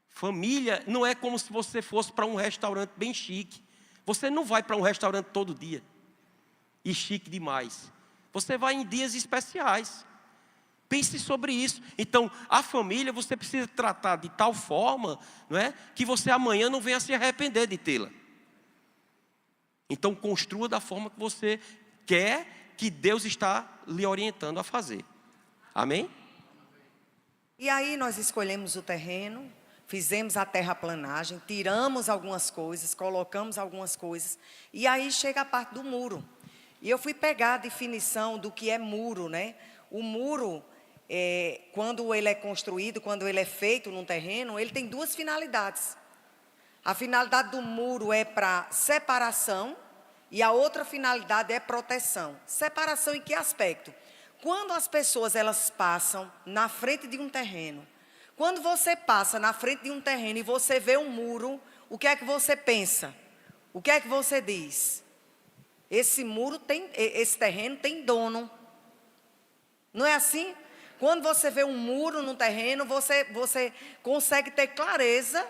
Família não é como se você fosse para um restaurante bem chique. Você não vai para um restaurante todo dia. E chique demais. Você vai em dias especiais. Pense sobre isso. Então, a família você precisa tratar de tal forma, não é, que você amanhã não venha se arrepender de tê-la. Então, construa da forma que você quer, que Deus está lhe orientando a fazer. Amém? E aí nós escolhemos o terreno, fizemos a terraplanagem, tiramos algumas coisas, colocamos algumas coisas. E aí chega a parte do muro. E eu fui pegar a definição do que é muro, né? O muro, quando ele é construído, quando ele é feito num terreno, ele tem duas finalidades. A finalidade do muro é para separação e a outra finalidade é proteção. Separação em que aspecto? Quando as pessoas elas passam na frente de um terreno, quando você passa na frente de um terreno e você vê um muro, o que é que você pensa? O que é que você diz? Esse terreno tem dono. Não é assim? Quando você vê um muro no terreno, você consegue ter clareza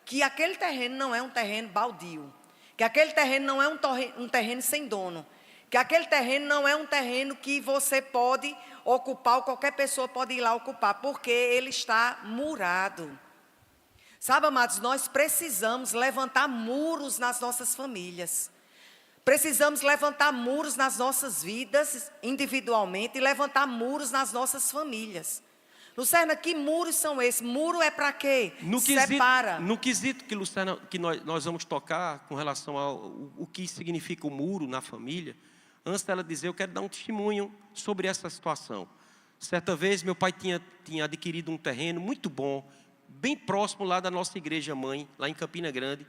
que aquele terreno não é um terreno baldio, que aquele terreno não é um terreno sem dono, que aquele terreno não é um terreno que você pode ocupar ou qualquer pessoa pode ir lá ocupar, porque ele está murado. Sabe, amados, nós precisamos levantar muros nas nossas famílias. Precisamos levantar muros nas nossas vidas individualmente e levantar muros nas nossas famílias. Lucerna, que muros são esses? Muro é para quê? Separa. No quesito que, Lucerna, que nós vamos tocar com relação ao que significa o muro na família, antes dela dizer, eu quero dar um testemunho sobre essa situação. Certa vez, meu pai tinha adquirido um terreno muito bom, bem próximo lá da nossa igreja mãe, lá em Campina Grande.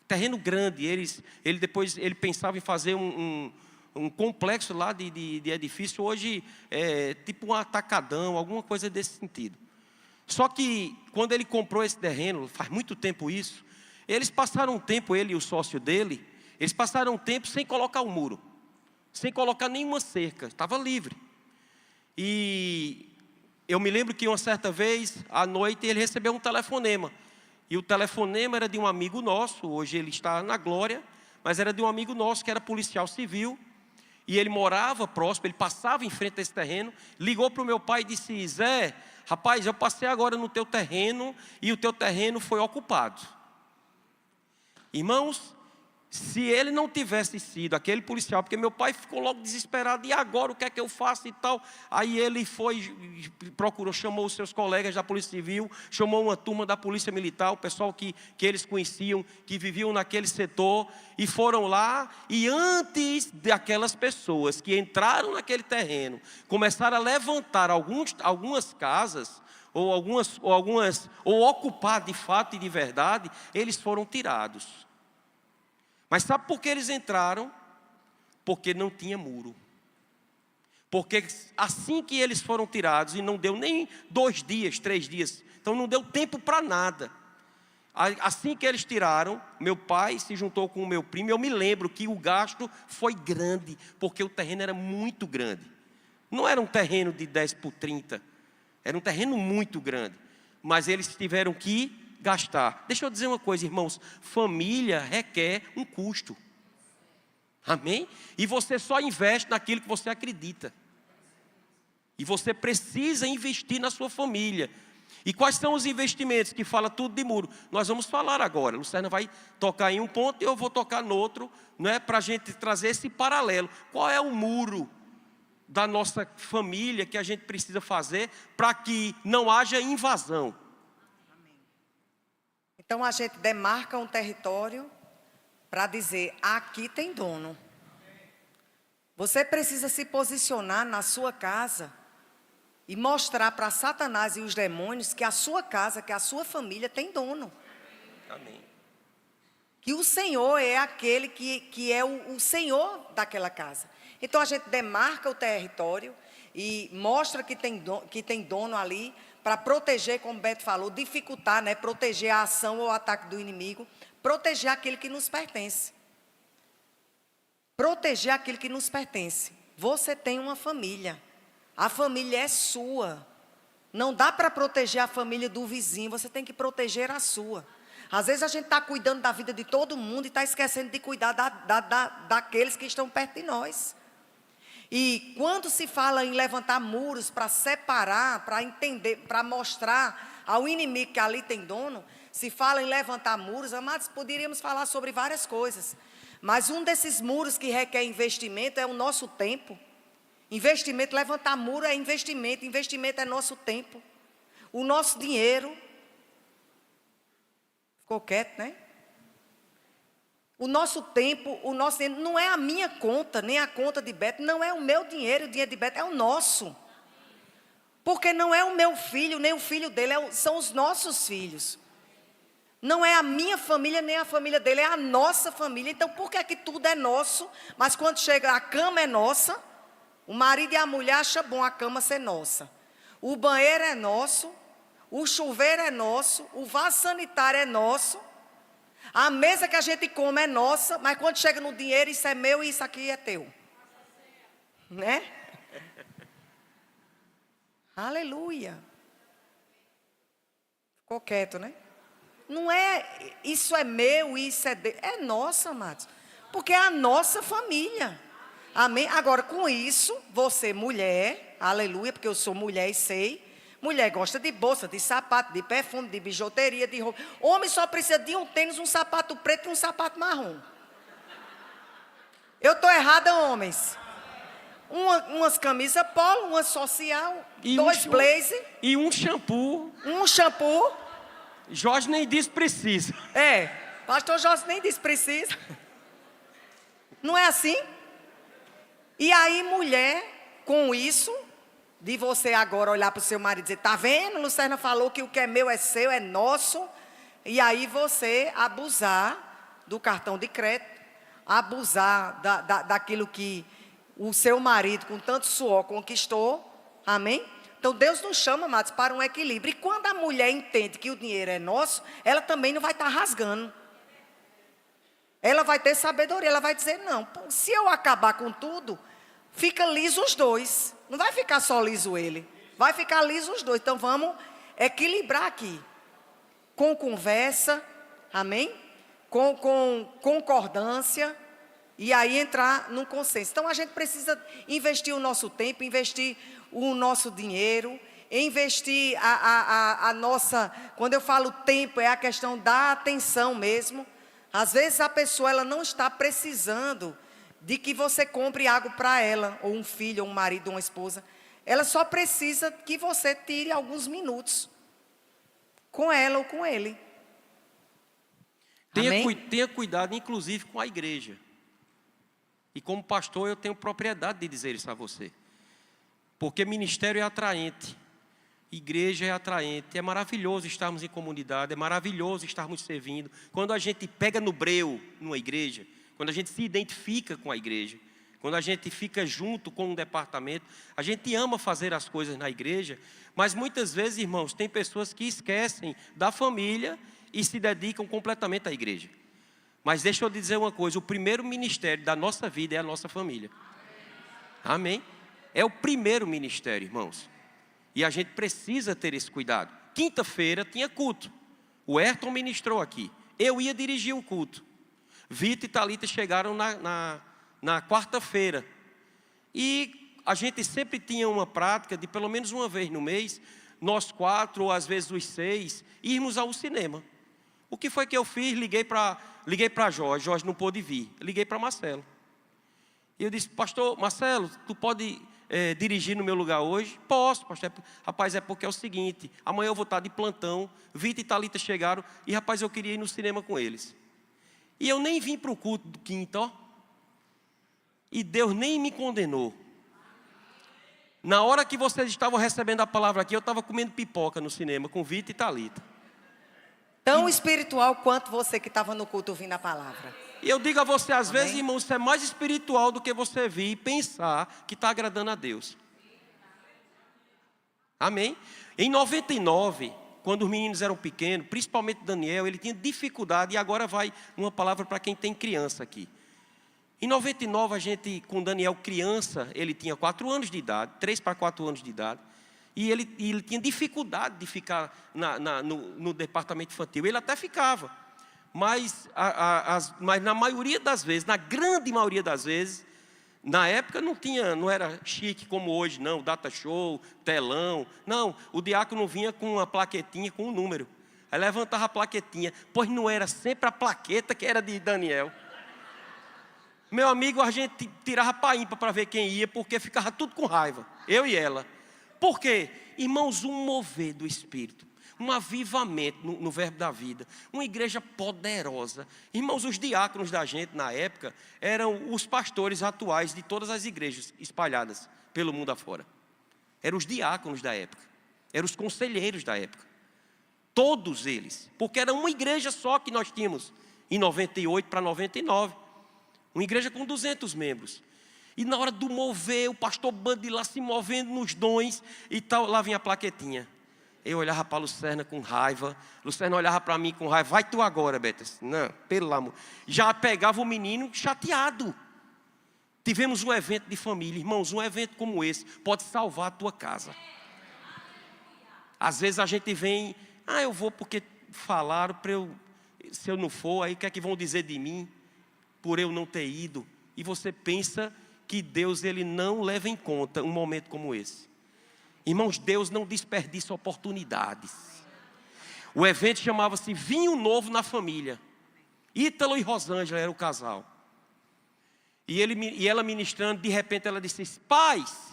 Terreno grande, ele pensava em fazer um complexo lá de edifício, hoje é tipo um atacadão, alguma coisa desse sentido. Só que quando ele comprou esse terreno, faz muito tempo isso, eles passaram um tempo, ele e o sócio dele, eles passaram um tempo sem colocar o muro, sem colocar nenhuma cerca, estava livre. E eu me lembro que uma certa vez, à noite, ele recebeu um telefonema. E o telefonema era de um amigo nosso, hoje ele está na glória, mas era de um amigo nosso que era policial civil. E ele morava próximo, ele passava em frente a esse terreno, ligou para o meu pai e disse, Zé, rapaz, eu passei agora no teu terreno e o teu terreno foi ocupado. Irmãos, se ele não tivesse sido aquele policial, porque meu pai ficou logo desesperado, e agora o que é que eu faço e tal? Aí ele chamou os seus colegas da Polícia Civil, chamou uma turma da Polícia Militar, o pessoal que eles conheciam, que viviam naquele setor, e foram lá, e antes daquelas pessoas que entraram naquele terreno, começaram a levantar algumas casas, ou ocupar de fato e de verdade, eles foram tirados. Mas sabe por que eles entraram? Porque não tinha muro. Porque assim que eles foram tirados, e não deu nem 2 dias, 3 dias, então não deu tempo para nada. Assim que eles tiraram, meu pai se juntou com o meu primo. Eu me lembro que o gasto foi grande, porque o terreno era muito grande. Não era um terreno de 10 por 30, era um terreno muito grande. Mas eles tiveram que gastar. Deixa eu dizer uma coisa, irmãos, família requer um custo. Amém? E você só investe naquilo que você acredita. E você precisa investir na sua família. E quais são os investimentos que fala tudo de muro? Nós vamos falar agora. Luciana vai tocar em um ponto e eu vou tocar no outro, não é, para a gente trazer esse paralelo. Qual é o muro da nossa família que a gente precisa fazer para que não haja invasão? Então a gente demarca um território para dizer, aqui tem dono. Você precisa se posicionar na sua casa e mostrar para Satanás e os demônios que a sua casa, que a sua família tem dono. Amém. Que o Senhor é aquele que é o Senhor daquela casa. Então a gente demarca o território e mostra que tem dono ali para proteger, como o Beto falou, dificultar, né? Proteger a ação ou o ataque do inimigo, proteger aquilo que nos pertence. Proteger aquilo que nos pertence. Você tem uma família. A família é sua. Não dá para proteger a família do vizinho, você tem que proteger a sua. Às vezes a gente está cuidando da vida de todo mundo e está esquecendo de cuidar daqueles que estão perto de nós. E quando se fala em levantar muros para separar, para entender, para mostrar ao inimigo que ali tem dono, se fala em levantar muros, amados, poderíamos falar sobre várias coisas. Mas um desses muros que requer investimento é o nosso tempo. Investimento, levantar muro é investimento, investimento é nosso tempo, o nosso dinheiro. Ficou quieto, né? O nosso tempo não é a minha conta, nem a conta de Beto, não é o meu dinheiro, o dinheiro de Beto é o nosso. Porque não é o meu filho, nem o filho dele, são os nossos filhos. Não é a minha família, nem a família dele, é a nossa família. Então, por que é que tudo é nosso, mas quando chega a cama é nossa? O marido e a mulher acham bom a cama ser nossa. O banheiro é nosso, o chuveiro é nosso, o vaso sanitário é nosso. A mesa que a gente come é nossa, mas quando chega no dinheiro, isso é meu e isso aqui é teu. Né? Aleluia. Ficou quieto, né? Não é, isso é meu, isso é dele. É nossa, amados. Porque é a nossa família. Amém? Agora, com isso, você mulher, aleluia, porque eu sou mulher e sei. Mulher gosta de bolsa, de sapato, de perfume, de bijuteria, de roupa. Homem só precisa de um tênis, um sapato preto e um sapato marrom. Eu estou errada, homens? Umas camisas polo, uma social, e dois blazer. E um shampoo. Um shampoo. Jorge nem disse precisa. É, pastor Jorge nem disse precisa. Não é assim? E aí, mulher, com isso, de você agora olhar para o seu marido e dizer, tá vendo? Luciana falou que o que é meu é seu, é nosso. E aí você abusar do cartão de crédito, abusar daquilo que o seu marido, com tanto suor, conquistou. Amém? Então, Deus nos chama, amados, para um equilíbrio. E quando a mulher entende que o dinheiro é nosso, ela também não vai estar rasgando. Ela vai ter sabedoria, ela vai dizer, não, se eu acabar com tudo, fica liso os dois. Não vai ficar só liso ele, vai ficar liso os dois. Então vamos equilibrar aqui. Com conversa, amém? Com concordância. E aí entrar num consenso. Então a gente precisa investir o nosso tempo, investir o nosso dinheiro, investir a nossa... Quando eu falo tempo, é a questão da atenção mesmo. Às vezes a pessoa ela não está precisando de que você compre algo para ela, ou um filho, ou um marido, ou uma esposa. Ela só precisa que você tire alguns minutos com ela ou com ele. Tenha cuidado, inclusive, com a igreja. E como pastor, eu tenho propriedade de dizer isso a você. Porque ministério é atraente. Igreja é atraente, é maravilhoso estarmos em comunidade, é maravilhoso estarmos servindo. Quando a gente pega no breu numa igreja, quando a gente se identifica com a igreja, quando a gente fica junto com um departamento, a gente ama fazer as coisas na igreja, mas muitas vezes, irmãos, tem pessoas que esquecem da família e se dedicam completamente à igreja. Mas deixa eu dizer uma coisa, o primeiro ministério da nossa vida é a nossa família. Amém? É o primeiro ministério, irmãos. E a gente precisa ter esse cuidado. Quinta-feira tinha culto. O Ayrton ministrou aqui. Eu ia dirigir o culto. Vitor e Thalita chegaram na quarta-feira. E a gente sempre tinha uma prática de pelo menos uma vez no mês, nós 4 ou às vezes os 6, irmos ao cinema. O que foi que eu fiz? Liguei para Jorge não pôde vir. Liguei para Marcelo. E eu disse, pastor Marcelo, tu pode dirigir no meu lugar hoje? Posso, pastor. Rapaz, é porque é o seguinte, amanhã eu vou estar de plantão, Vitor e Thalita chegaram, e rapaz, eu queria ir no cinema com eles. E eu nem vim para o culto do quinto, ó. E Deus nem me condenou. Na hora que vocês estavam recebendo a palavra aqui, eu estava comendo pipoca no cinema com Vitor e Thalita. Tão espiritual quanto você que estava no culto ouvindo a palavra. E eu digo a você, às Amém? vezes, irmão, isso é mais espiritual do que você vir e pensar que está agradando a Deus. Amém? Em 99, quando os meninos eram pequenos, principalmente Daniel, ele tinha dificuldade, e agora vai uma palavra para quem tem criança aqui. Em 99, a gente, com Daniel criança, ele tinha 4 anos de idade, 3 para 4 anos de idade, e ele tinha dificuldade de ficar no departamento infantil. Ele até ficava, mas na maioria das vezes, na grande maioria das vezes, na época não era chique como hoje, não, data show, telão. Não, o diácono vinha com uma plaquetinha com um número. Aí levantava a plaquetinha, pois não era sempre a plaqueta que era de Daniel. Meu amigo, a gente tirava para ímpar para ver quem ia, porque ficava tudo com raiva, eu e ela. Por quê? Irmãos, um mover do Espírito, um avivamento no verbo da vida, uma igreja poderosa. Irmãos, os diáconos da gente na época eram os pastores atuais de todas as igrejas espalhadas pelo mundo afora. Eram os diáconos da época, eram os conselheiros da época. Todos eles, porque era uma igreja só que nós tínhamos em 98 para 99. Uma igreja com 200 membros. E na hora do mover, o pastor Bandi lá se movendo nos dons e tal, lá vinha a plaquetinha. Eu olhava para a Lucerna com raiva, Lucerna olhava para mim com raiva, vai tu agora, Betas. Não, pelo amor. Já pegava o menino chateado. Tivemos um evento de família, irmãos, um evento como esse pode salvar a tua casa. Às vezes a gente vem, eu vou porque falaram para eu, se eu não for, aí o que é que vão dizer de mim? Por eu não ter ido, e você pensa que Deus ele não leva em conta um momento como esse. Irmãos, Deus não desperdiça oportunidades. O evento chamava-se Vinho Novo na Família. Ítalo e Rosângela era o casal. E ela ministrando, de repente ela disse, pais,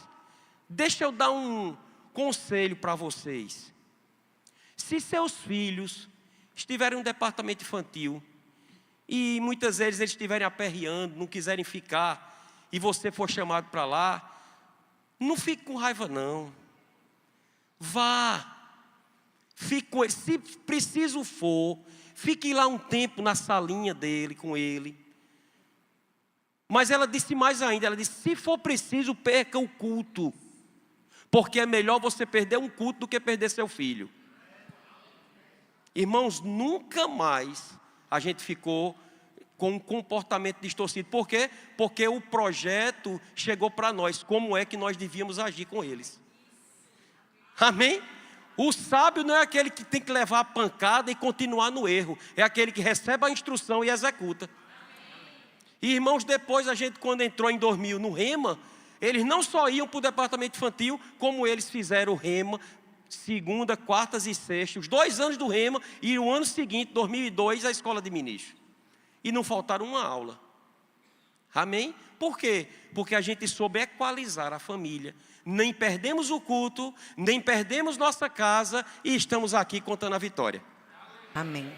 deixa eu dar um conselho para vocês. Se seus filhos estiverem no departamento infantil, e muitas vezes eles estiverem aperreando, não quiserem ficar, e você for chamado para lá, não fique com raiva não. Vá. Fique, se preciso for, fique lá um tempo na salinha dele, com ele. Mas ela disse mais ainda, ela disse, se for preciso, perca o culto. Porque é melhor você perder um culto do que perder seu filho. Irmãos, nunca mais a gente ficou com um comportamento distorcido. Por quê? Porque o projeto chegou para nós. Como é que nós devíamos agir com eles? Amém? O sábio não é aquele que tem que levar a pancada e continuar no erro. É aquele que recebe a instrução e executa. E irmãos, depois a gente, quando entrou em 2000 no Rema, eles não só iam para o departamento infantil, como eles fizeram o Rema, segunda, quartas e sextas, os 2 anos do Rema, e o ano seguinte, 2002, a escola de ministro. E não faltaram uma aula. Amém? Por quê? Porque a gente soube equalizar a família. Nem perdemos o culto, nem perdemos nossa casa, e estamos aqui contando a vitória. Amém.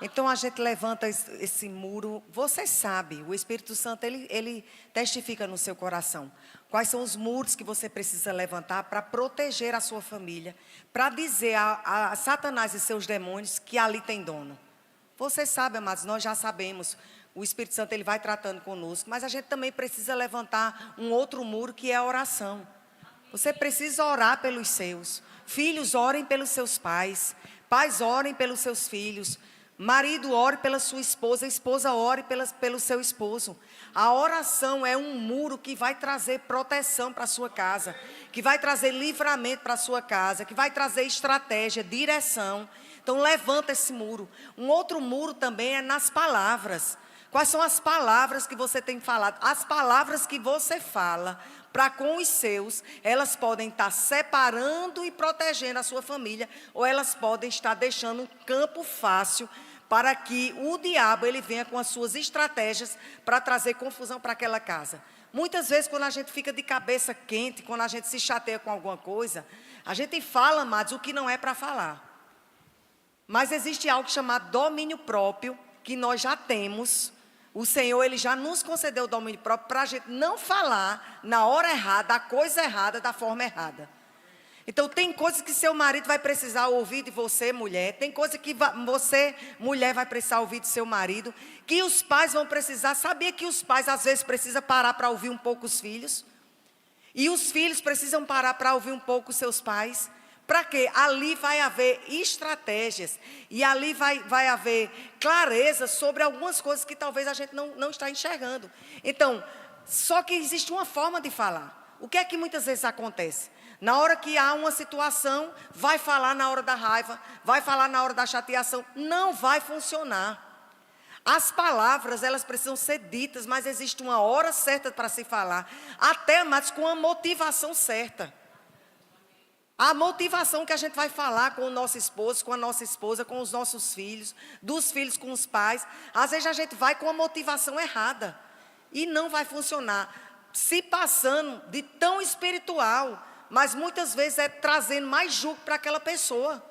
Então a gente levanta esse muro. Você sabe, o Espírito Santo, ele testifica no seu coração. Quais são os muros que você precisa levantar para proteger a sua família, para dizer a Satanás e seus demônios que ali tem dono. Você sabe, amados, nós já sabemos. O Espírito Santo ele vai tratando conosco, mas a gente também precisa levantar um outro muro que é a oração. Você precisa orar pelos seus. Filhos, orem pelos seus pais. Pais, orem pelos seus filhos. Marido, ore pela sua esposa. Esposa, ore pelo seu esposo. A oração é um muro que vai trazer proteção para a sua casa, que vai trazer livramento para a sua casa, que vai trazer estratégia, direção. Então, levanta esse muro. Um outro muro também é nas palavras. Quais são as palavras que você tem falado? As palavras que você fala para com os seus, elas podem estar separando e protegendo a sua família, ou elas podem estar deixando um campo fácil para que o diabo ele venha com as suas estratégias para trazer confusão para aquela casa. Muitas vezes, quando a gente fica de cabeça quente, quando a gente se chateia com alguma coisa, a gente fala, amados, o que não é para falar. Mas existe algo chamado domínio próprio, que nós já temos. O Senhor, Ele já nos concedeu o domínio próprio para a gente não falar na hora errada, a coisa errada, da forma errada. Então, tem coisas que seu marido vai precisar ouvir de você, mulher. Tem coisas que você, mulher, vai precisar ouvir de seu marido. Que os pais vão precisar. Sabia que os pais, às vezes, precisam parar para ouvir um pouco os filhos? E os filhos precisam parar para ouvir um pouco os seus pais? Para quê? Ali vai haver estratégias. E ali vai haver clareza sobre algumas coisas que talvez a gente não está enxergando. Então, só que existe uma forma de falar. O que é que muitas vezes acontece? Na hora que há uma situação, vai falar na hora da raiva, vai falar na hora da chateação. Não vai funcionar. As palavras, elas precisam ser ditas, mas existe uma hora certa para se falar. Até, mas com a motivação certa. A motivação que a gente vai falar com o nosso esposo, com a nossa esposa, com os nossos filhos, dos filhos com os pais. Às vezes a gente vai com a motivação errada. E não vai funcionar. Se passando de tão espiritual, mas muitas vezes é trazendo mais jugo para aquela pessoa.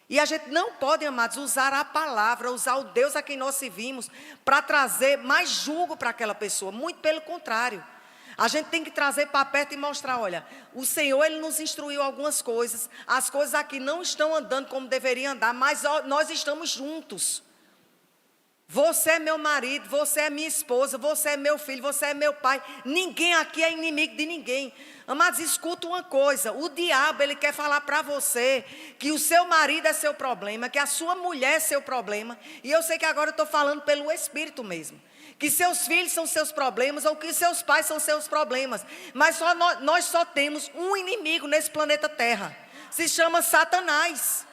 E a gente não pode, amados, usar a palavra, usar o Deus a quem nós servimos, para trazer mais jugo para aquela pessoa. Muito pelo contrário. A gente tem que trazer para perto e mostrar, olha, o Senhor, Ele nos instruiu algumas coisas. As coisas aqui não estão andando como deveriam andar, mas nós estamos juntos. Você é meu marido, você é minha esposa, você é meu filho, você é meu pai. Ninguém aqui é inimigo de ninguém. Amados, escuta uma coisa. O diabo, ele quer falar para você que o seu marido é seu problema, que a sua mulher é seu problema. E eu sei que agora eu estou falando pelo Espírito mesmo. Que seus filhos são seus problemas, ou que seus pais são seus problemas. Mas nós só temos um inimigo nesse planeta Terra. Se chama Satanás.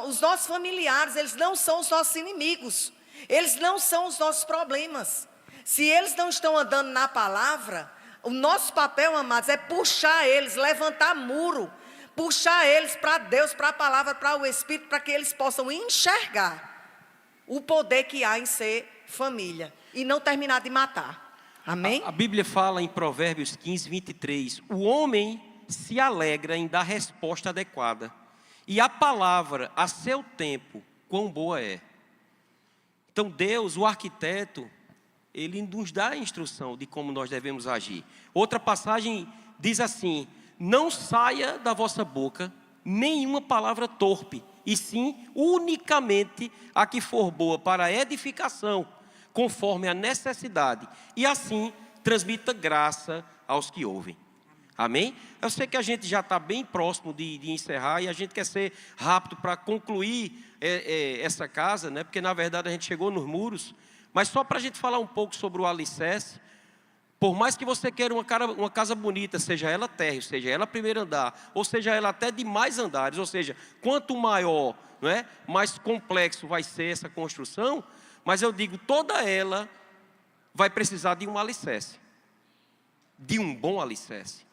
Os nossos familiares, eles não são os nossos inimigos. Eles não são os nossos problemas. Se eles não estão andando na palavra, o nosso papel, amados, é puxar eles, levantar muro. Puxar eles para Deus, para a palavra, para o Espírito, para que eles possam enxergar o poder que há em ser família. E não terminar de matar. Amém? A Bíblia fala em Provérbios 15, 23. O homem se alegra em dar resposta adequada. E a palavra, a seu tempo, quão boa é. Então Deus, o arquiteto, Ele nos dá a instrução de como nós devemos agir. Outra passagem diz assim: não saia da vossa boca nenhuma palavra torpe, e sim unicamente a que for boa para a edificação, conforme a necessidade, e assim transmita graça aos que ouvem. Amém? Eu sei que a gente já está bem próximo de encerrar, e a gente quer ser rápido para concluir essa casa, né? Porque na verdade a gente chegou nos muros. Mas só para a gente falar um pouco sobre o alicerce. Por mais que você queira uma casa bonita, seja ela térreo, seja ela primeiro andar, ou seja ela até de mais andares, ou seja, quanto maior, não é, mais complexo vai ser essa construção, mas eu digo, toda ela vai precisar de um alicerce, de um bom alicerce.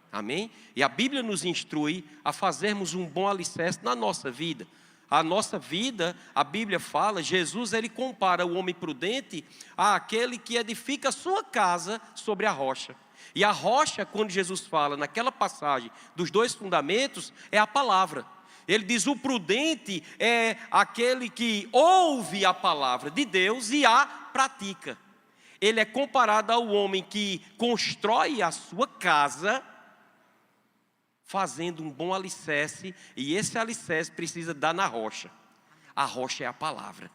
Amém? E a Bíblia nos instrui a fazermos um bom alicerce na nossa vida. A nossa vida, a Bíblia fala, Jesus, ele compara o homem prudente àquele que edifica a sua casa sobre a rocha. E a rocha, quando Jesus fala naquela passagem dos 2 fundamentos, é a palavra. Ele diz, o prudente é aquele que ouve a palavra de Deus e a pratica. Ele é comparado ao homem que constrói a sua casa fazendo um bom alicerce, e esse alicerce precisa dar na rocha. A rocha é a palavra.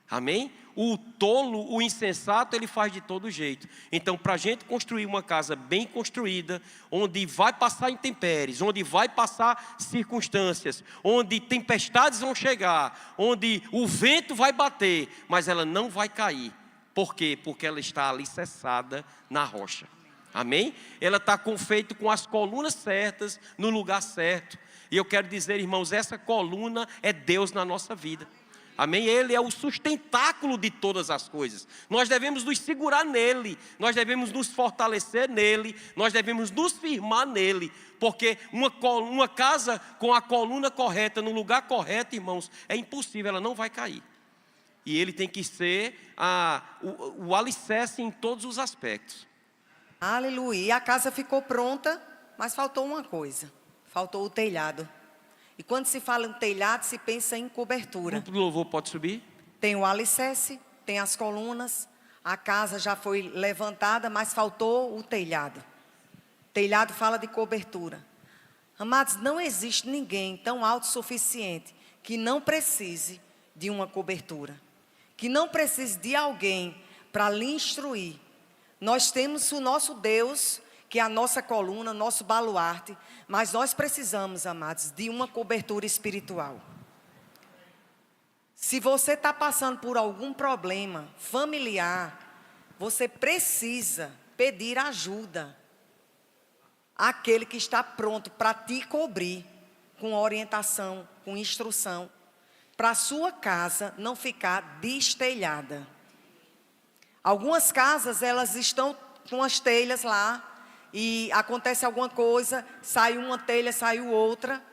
Amém? O tolo, o insensato, ele faz de todo jeito. Então, para a gente construir uma casa bem construída, onde vai passar intempéries, onde vai passar circunstâncias, onde tempestades vão chegar, onde o vento vai bater, mas ela não vai cair. Por quê? Porque ela está alicerçada na rocha. Amém? Ela está feita com as colunas certas, no lugar certo. E eu quero dizer, irmãos, essa coluna é Deus na nossa vida. Amém? Ele é o sustentáculo de todas as coisas. Nós devemos nos segurar nele. Nós devemos nos fortalecer nele. Nós devemos nos firmar nele. Porque uma casa com a coluna correta, no lugar correto, irmãos, é impossível, ela não vai cair. E ele tem que ser o alicerce em todos os aspectos. Aleluia. E a casa ficou pronta, mas faltou uma coisa. Faltou o telhado. E quando se fala em telhado, se pensa em cobertura. O louvor pode subir? Tem o alicerce, tem as colunas, a casa já foi levantada, mas faltou o telhado. Telhado fala de cobertura. Amados, não existe ninguém tão autossuficiente que não precise de uma cobertura, que não precise de alguém para lhe instruir. Nós temos o nosso Deus, que é a nossa coluna, nosso baluarte, mas nós precisamos, amados, de uma cobertura espiritual. Se você está passando por algum problema familiar, você precisa pedir ajuda àquele que está pronto para te cobrir com orientação, com instrução, para a sua casa não ficar destelhada. Algumas casas, elas estão com as telhas lá, e acontece alguma coisa, sai uma telha, sai outra,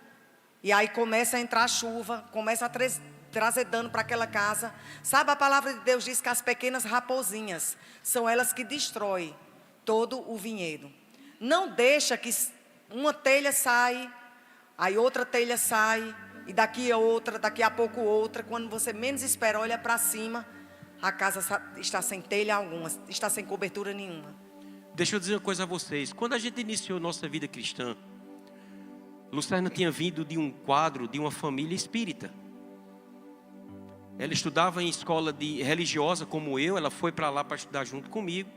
e aí começa a entrar chuva, começa a trazer dano para aquela casa. Sabe, a palavra de Deus diz que as pequenas raposinhas são elas que destroem todo o vinhedo. Não deixa que uma telha sai, aí outra telha sai, e daqui a outra, daqui a pouco outra. Quando você menos espera, olha para cima, a casa está sem telha alguma, está sem cobertura nenhuma. Deixa eu dizer uma coisa a vocês. Quando a gente iniciou nossa vida cristã, Lucerna tinha vindo de um quadro de uma família espírita. Ela estudava em escola religiosa como eu, ela foi para lá para estudar junto comigo.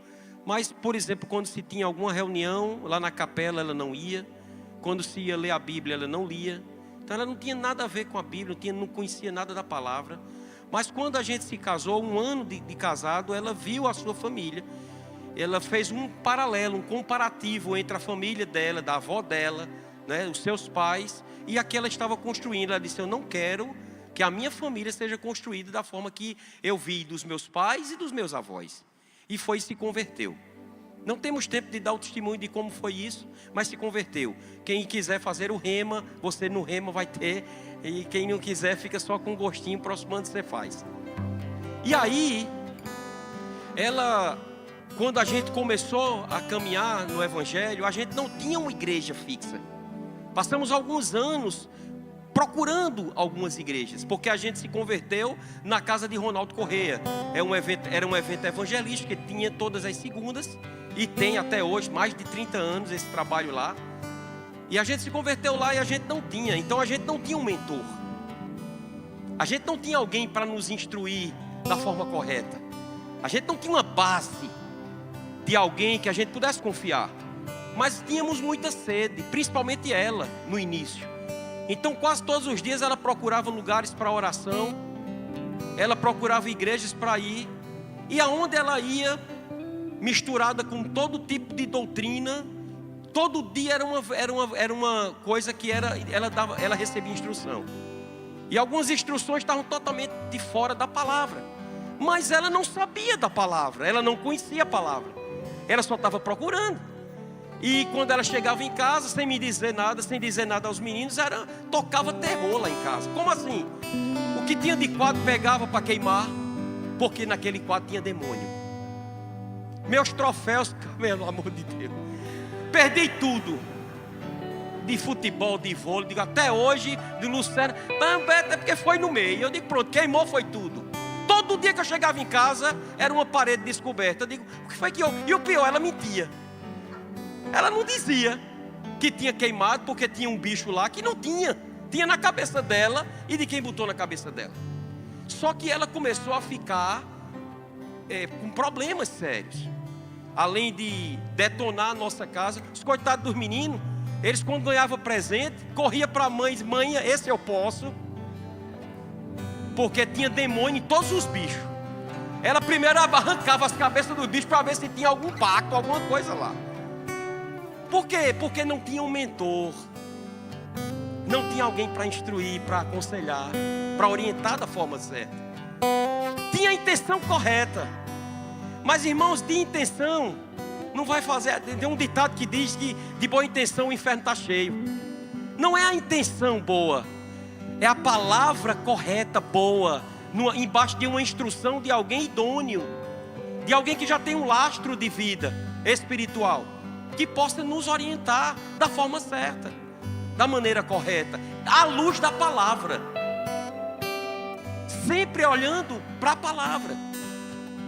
Mas, por exemplo, quando se tinha alguma reunião lá na capela, ela não ia. Quando se ia ler a Bíblia, ela não lia. Então ela não tinha nada a ver com a Bíblia, não conhecia nada da palavra. Mas quando a gente se casou, 1 ano de casado, ela viu a sua família. Ela fez um paralelo, um comparativo entre a família dela, da avó dela, né, os seus pais, e a que ela estava construindo. Ela disse: eu não quero que a minha família seja construída da forma que eu vi dos meus pais e dos meus avós. E foi e se converteu. Não temos tempo de dar o testemunho de como foi isso, mas se converteu. Quem quiser fazer o rema, você no rema vai ter. E quem não quiser, fica só com gostinho, próximo ano você faz. E aí, quando a gente começou a caminhar no Evangelho, a gente não tinha uma igreja fixa. Passamos alguns anos procurando algumas igrejas, porque a gente se converteu na casa de Ronaldo Correia. Era um evento evangelístico que tinha todas as segundas, e tem até hoje, mais de 30 anos esse trabalho lá. E a gente se converteu lá e a gente não tinha. Então a gente não tinha um mentor. A gente não tinha alguém para nos instruir da forma correta. A gente não tinha uma base de alguém que a gente pudesse confiar. Mas tínhamos muita sede, principalmente ela, no início. Então quase todos os dias ela procurava lugares para oração. Ela procurava igrejas para ir. E aonde ela ia, misturada com todo tipo de doutrina, todo dia era uma coisa que ela recebia instrução. E algumas instruções estavam totalmente de fora da palavra. Mas ela não sabia da palavra, ela não conhecia a palavra. Ela só estava procurando. E quando ela chegava em casa, sem me dizer nada, sem dizer nada aos meninos, tocava terror lá em casa. Como assim? O que tinha de quadro pegava para queimar, porque naquele quadro tinha demônio. Meus troféus, pelo amor de Deus, perdi tudo. De futebol, de vôlei, digo, até hoje, de Lucerna, até porque foi no meio. Eu digo, pronto, queimou foi tudo. Todo dia que eu chegava em casa, era uma parede descoberta. Eu digo, o que foi que eu... E o pior, ela mentia. Ela não dizia que tinha queimado porque tinha um bicho lá que não tinha. Tinha na cabeça dela e de quem botou na cabeça dela. Só que ela começou a ficar com problemas sérios. Além de detonar a nossa casa, os coitados dos meninos, eles quando ganhavam presente, corria para a mãe, mãe, esse eu posso. Porque tinha demônio em todos os bichos. Ela primeiro arrancava as cabeças dos bichos para ver se tinha algum pacto, alguma coisa lá. Por quê? Porque não tinha um mentor. Não tinha alguém para instruir, para aconselhar, para orientar da forma certa. Tinha a intenção correta. Mas, irmãos, de intenção não vai fazer. Tem um ditado que diz que de boa intenção o inferno está cheio. Não é a intenção boa, é a palavra correta, boa, embaixo de uma instrução de alguém idôneo, de alguém que já tem um lastro de vida espiritual, que possa nos orientar da forma certa, da maneira correta, à luz da palavra, sempre olhando para a palavra.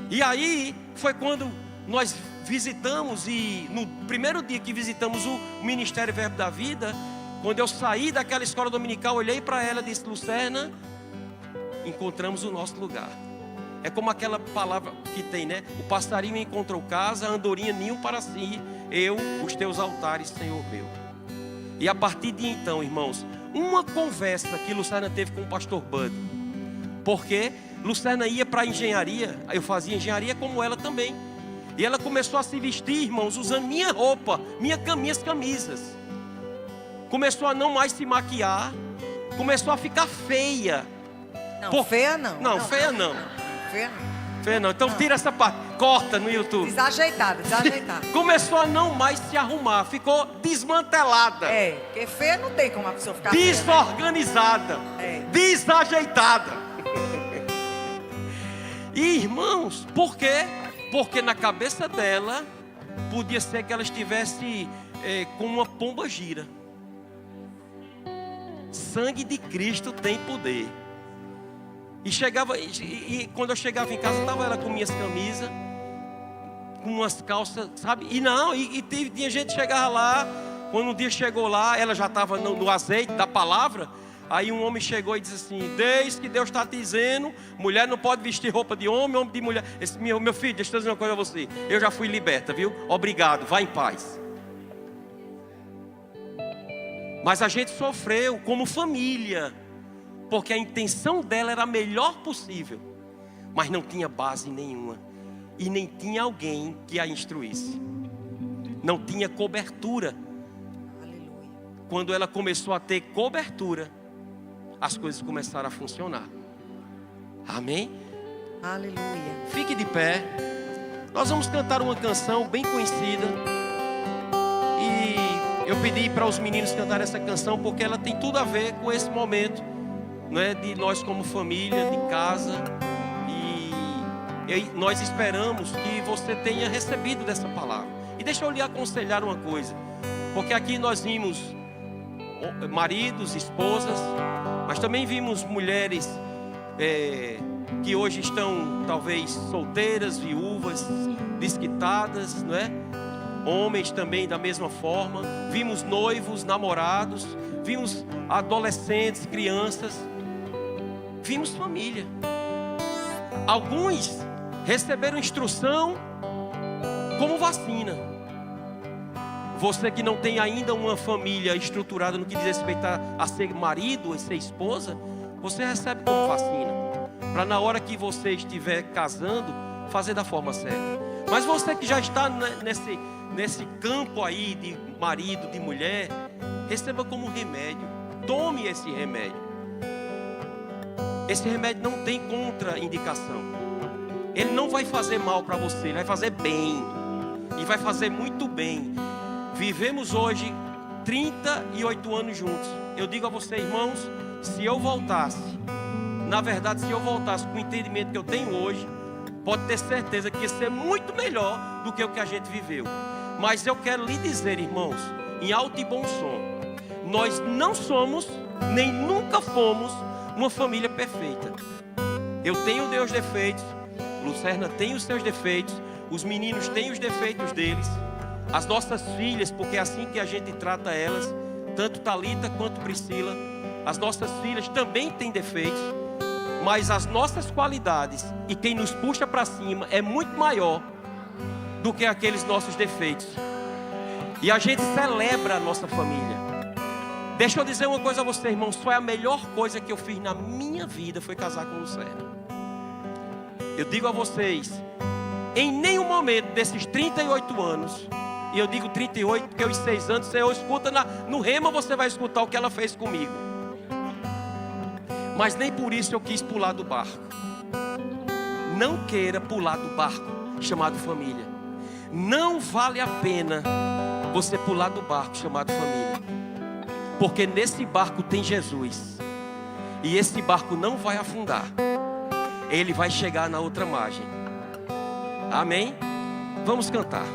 E aí foi quando nós visitamos, e no primeiro dia que visitamos o Ministério Verbo da Vida, quando eu saí daquela escola dominical, olhei para ela e disse: Lucerna, encontramos o nosso lugar. É como aquela palavra que tem, né? O passarinho encontrou casa, a andorinha ninho para si, eu, os teus altares, Senhor meu. E a partir de então, irmãos, uma conversa que Lucerna teve com o pastor Bud, porque Lucerna ia para a engenharia, eu fazia engenharia como ela também, e ela começou a se vestir, irmãos, usando minha roupa, minhas camisas. Começou a não mais se maquiar, começou a ficar feia. Não, feia não. Não, feia não. Feia não. Feia não. Então tira essa parte, corta no YouTube. Desajeitada. Começou a não mais se arrumar, ficou desmantelada. Porque feia não tem como a pessoa ficar desorganizada, feia, né? Desajeitada. E, irmãos, por quê? Porque na cabeça dela podia ser que ela estivesse com uma pomba gira. Sangue de Cristo tem poder. E quando eu chegava em casa, estava ela com minhas camisas, com umas calças, sabe? Tinha gente que chegava lá, quando um dia chegou lá, ela já estava no azeite da palavra. Aí um homem chegou e disse assim: desde que Deus está te dizendo, mulher não pode vestir roupa de homem, homem de mulher. Meu filho, deixa eu dizer uma coisa a você, eu já fui liberta, viu? Obrigado, vá em paz. Mas a gente sofreu como família, porque a intenção dela era a melhor possível, mas não tinha base nenhuma, e nem tinha alguém que a instruísse, não tinha cobertura. Aleluia. Quando ela começou a ter cobertura, as coisas começaram a funcionar. Amém? Aleluia. Fique de pé. Nós vamos cantar uma canção bem conhecida, e eu pedi para os meninos cantar essa canção porque ela tem tudo a ver com esse momento, não é, de nós como família, de casa. E nós esperamos que você tenha recebido dessa palavra. E deixa eu lhe aconselhar uma coisa, porque aqui nós vimos maridos, esposas, mas também vimos mulheres que hoje estão talvez solteiras, viúvas, desquitadas, não é? Homens também da mesma forma. Vimos noivos, namorados, vimos adolescentes, crianças, vimos família. Alguns receberam instrução como vacina. Você que não tem ainda uma família estruturada no que diz respeito a ser marido, a ser esposa, você recebe como vacina, para na hora que você estiver casando, fazer da forma certa. Mas você que já está nesse campo aí de marido, de mulher, receba como remédio. Tome esse remédio. Esse remédio não tem contraindicação. Ele não vai fazer mal para você, ele vai fazer bem. E vai fazer muito bem. Vivemos hoje 38 anos juntos. Eu digo a você, irmãos, se eu voltasse, na verdade, se eu voltasse com o entendimento que eu tenho hoje, pode ter certeza que ia ser muito melhor do que o que a gente viveu. Mas eu quero lhe dizer, irmãos, em alto e bom som, nós não somos, nem nunca fomos, uma família perfeita. Eu tenho meus defeitos, Lucerna tem os seus defeitos, os meninos têm os defeitos deles, as nossas filhas, porque é assim que a gente trata elas, tanto Thalita quanto Priscila, as nossas filhas também têm defeitos, Mas as nossas qualidades e quem nos puxa para cima é muito maior do que aqueles nossos defeitos. E a gente celebra a nossa família. Deixa eu dizer uma coisa a você, irmão. Foi a melhor coisa que eu fiz na minha vida, foi casar com o Lucerna. Eu digo a vocês, em nenhum momento desses 38 anos, e eu digo 38 porque os 6 anos você escuta no rema, você vai escutar o que ela fez comigo. Mas nem por isso eu quis pular do barco. Não queira pular do barco chamado família. Não vale a pena você pular do barco chamado família. Porque nesse barco tem Jesus. E esse barco não vai afundar. Ele vai chegar na outra margem. Amém? Vamos cantar.